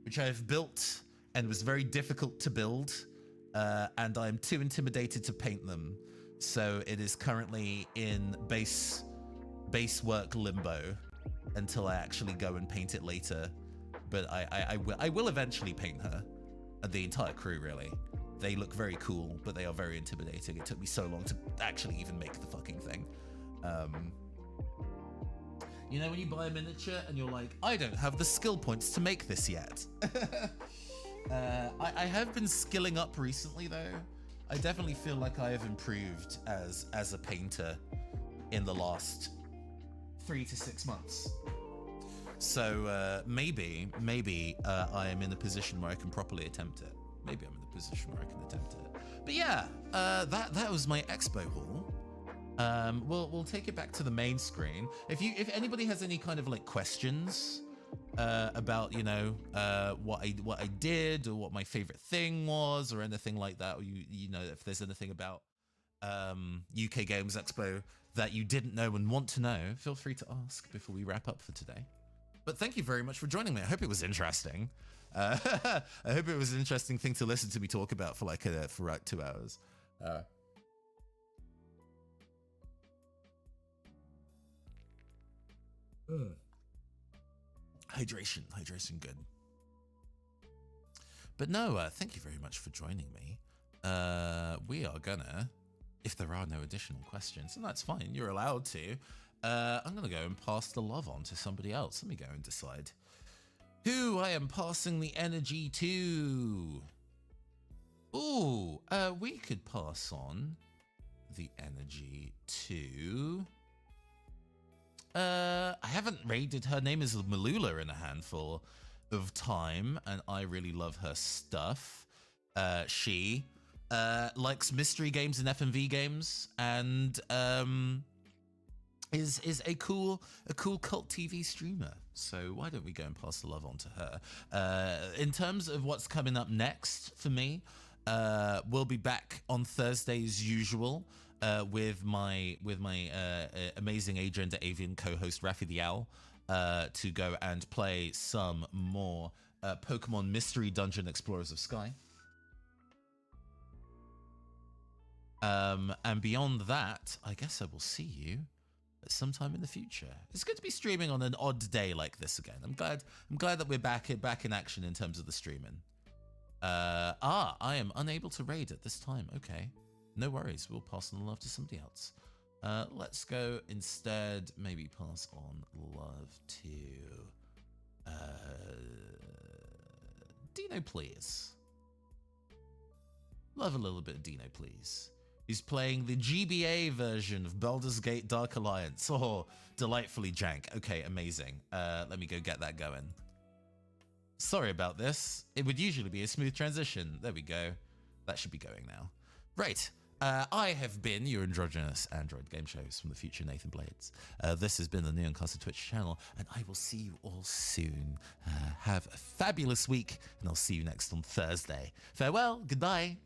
which I have built and was very difficult to build, and I'm too intimidated to paint them. So it is currently in base work limbo until I actually go and paint it later. But I will eventually paint her and the entire crew, really. They look very cool, but they are very intimidating. It took me so long to actually even make the fucking thing. You know when you buy a miniature and you're like, I don't have the skill points to make this yet. I have been skilling up recently though. I definitely feel like I have improved as a painter in the last 3 to 6 months. So maybe I am in a position where I can properly attempt it. Maybe I'm in a position where I can attempt it. But yeah, that was my expo haul. We'll take it back to the main screen. If anybody has any kind of like questions about what I did or what my favorite thing was or anything like that, or you know if there's anything about UK Games Expo that you didn't know and want to know, feel free to ask before we wrap up for today. But thank you very much for joining me. I hope it was interesting. I hope it was an interesting thing to listen to me talk about for like 2 hours. Hydration good. But no, thank you very much for joining me. We are gonna, if there are no additional questions, and that's fine, you're allowed to, I'm gonna go and pass the love on to somebody else. Let me go and decide who I am passing the energy to. Ooh, we could pass on the energy to... I haven't raided. Her name is Malula in a handful of time, and I really love her stuff. She likes mystery games and FMV games, and is a cool cult TV streamer. So why don't we go and pass the love on to her? In terms of what's coming up next for me, we'll be back on Thursday as usual. With my amazing Agent Avian co-host Rafi the Owl, to go and play some more Pokemon Mystery Dungeon Explorers of Sky. And beyond that, I guess I will see you at some time in the future. It's good to be streaming on an odd day like this again. I'm glad that we're back in action in terms of the streaming. I am unable to raid at this time. Okay. No worries, we'll pass on the love to somebody else. Let's go instead, maybe pass on love to Dino, please. Love a little bit of Dino, please. He's playing the GBA version of Baldur's Gate Dark Alliance. Oh, delightfully jank. Okay, amazing. Let me go get that going. Sorry about this. It would usually be a smooth transition. There we go. That should be going now. Right. I have been your androgynous android game shows from the future, Nathan Blades. This has been the Neoncastle Twitch channel, and I will see you all soon. Have a fabulous week, and I'll see you next on Thursday. Farewell, goodbye.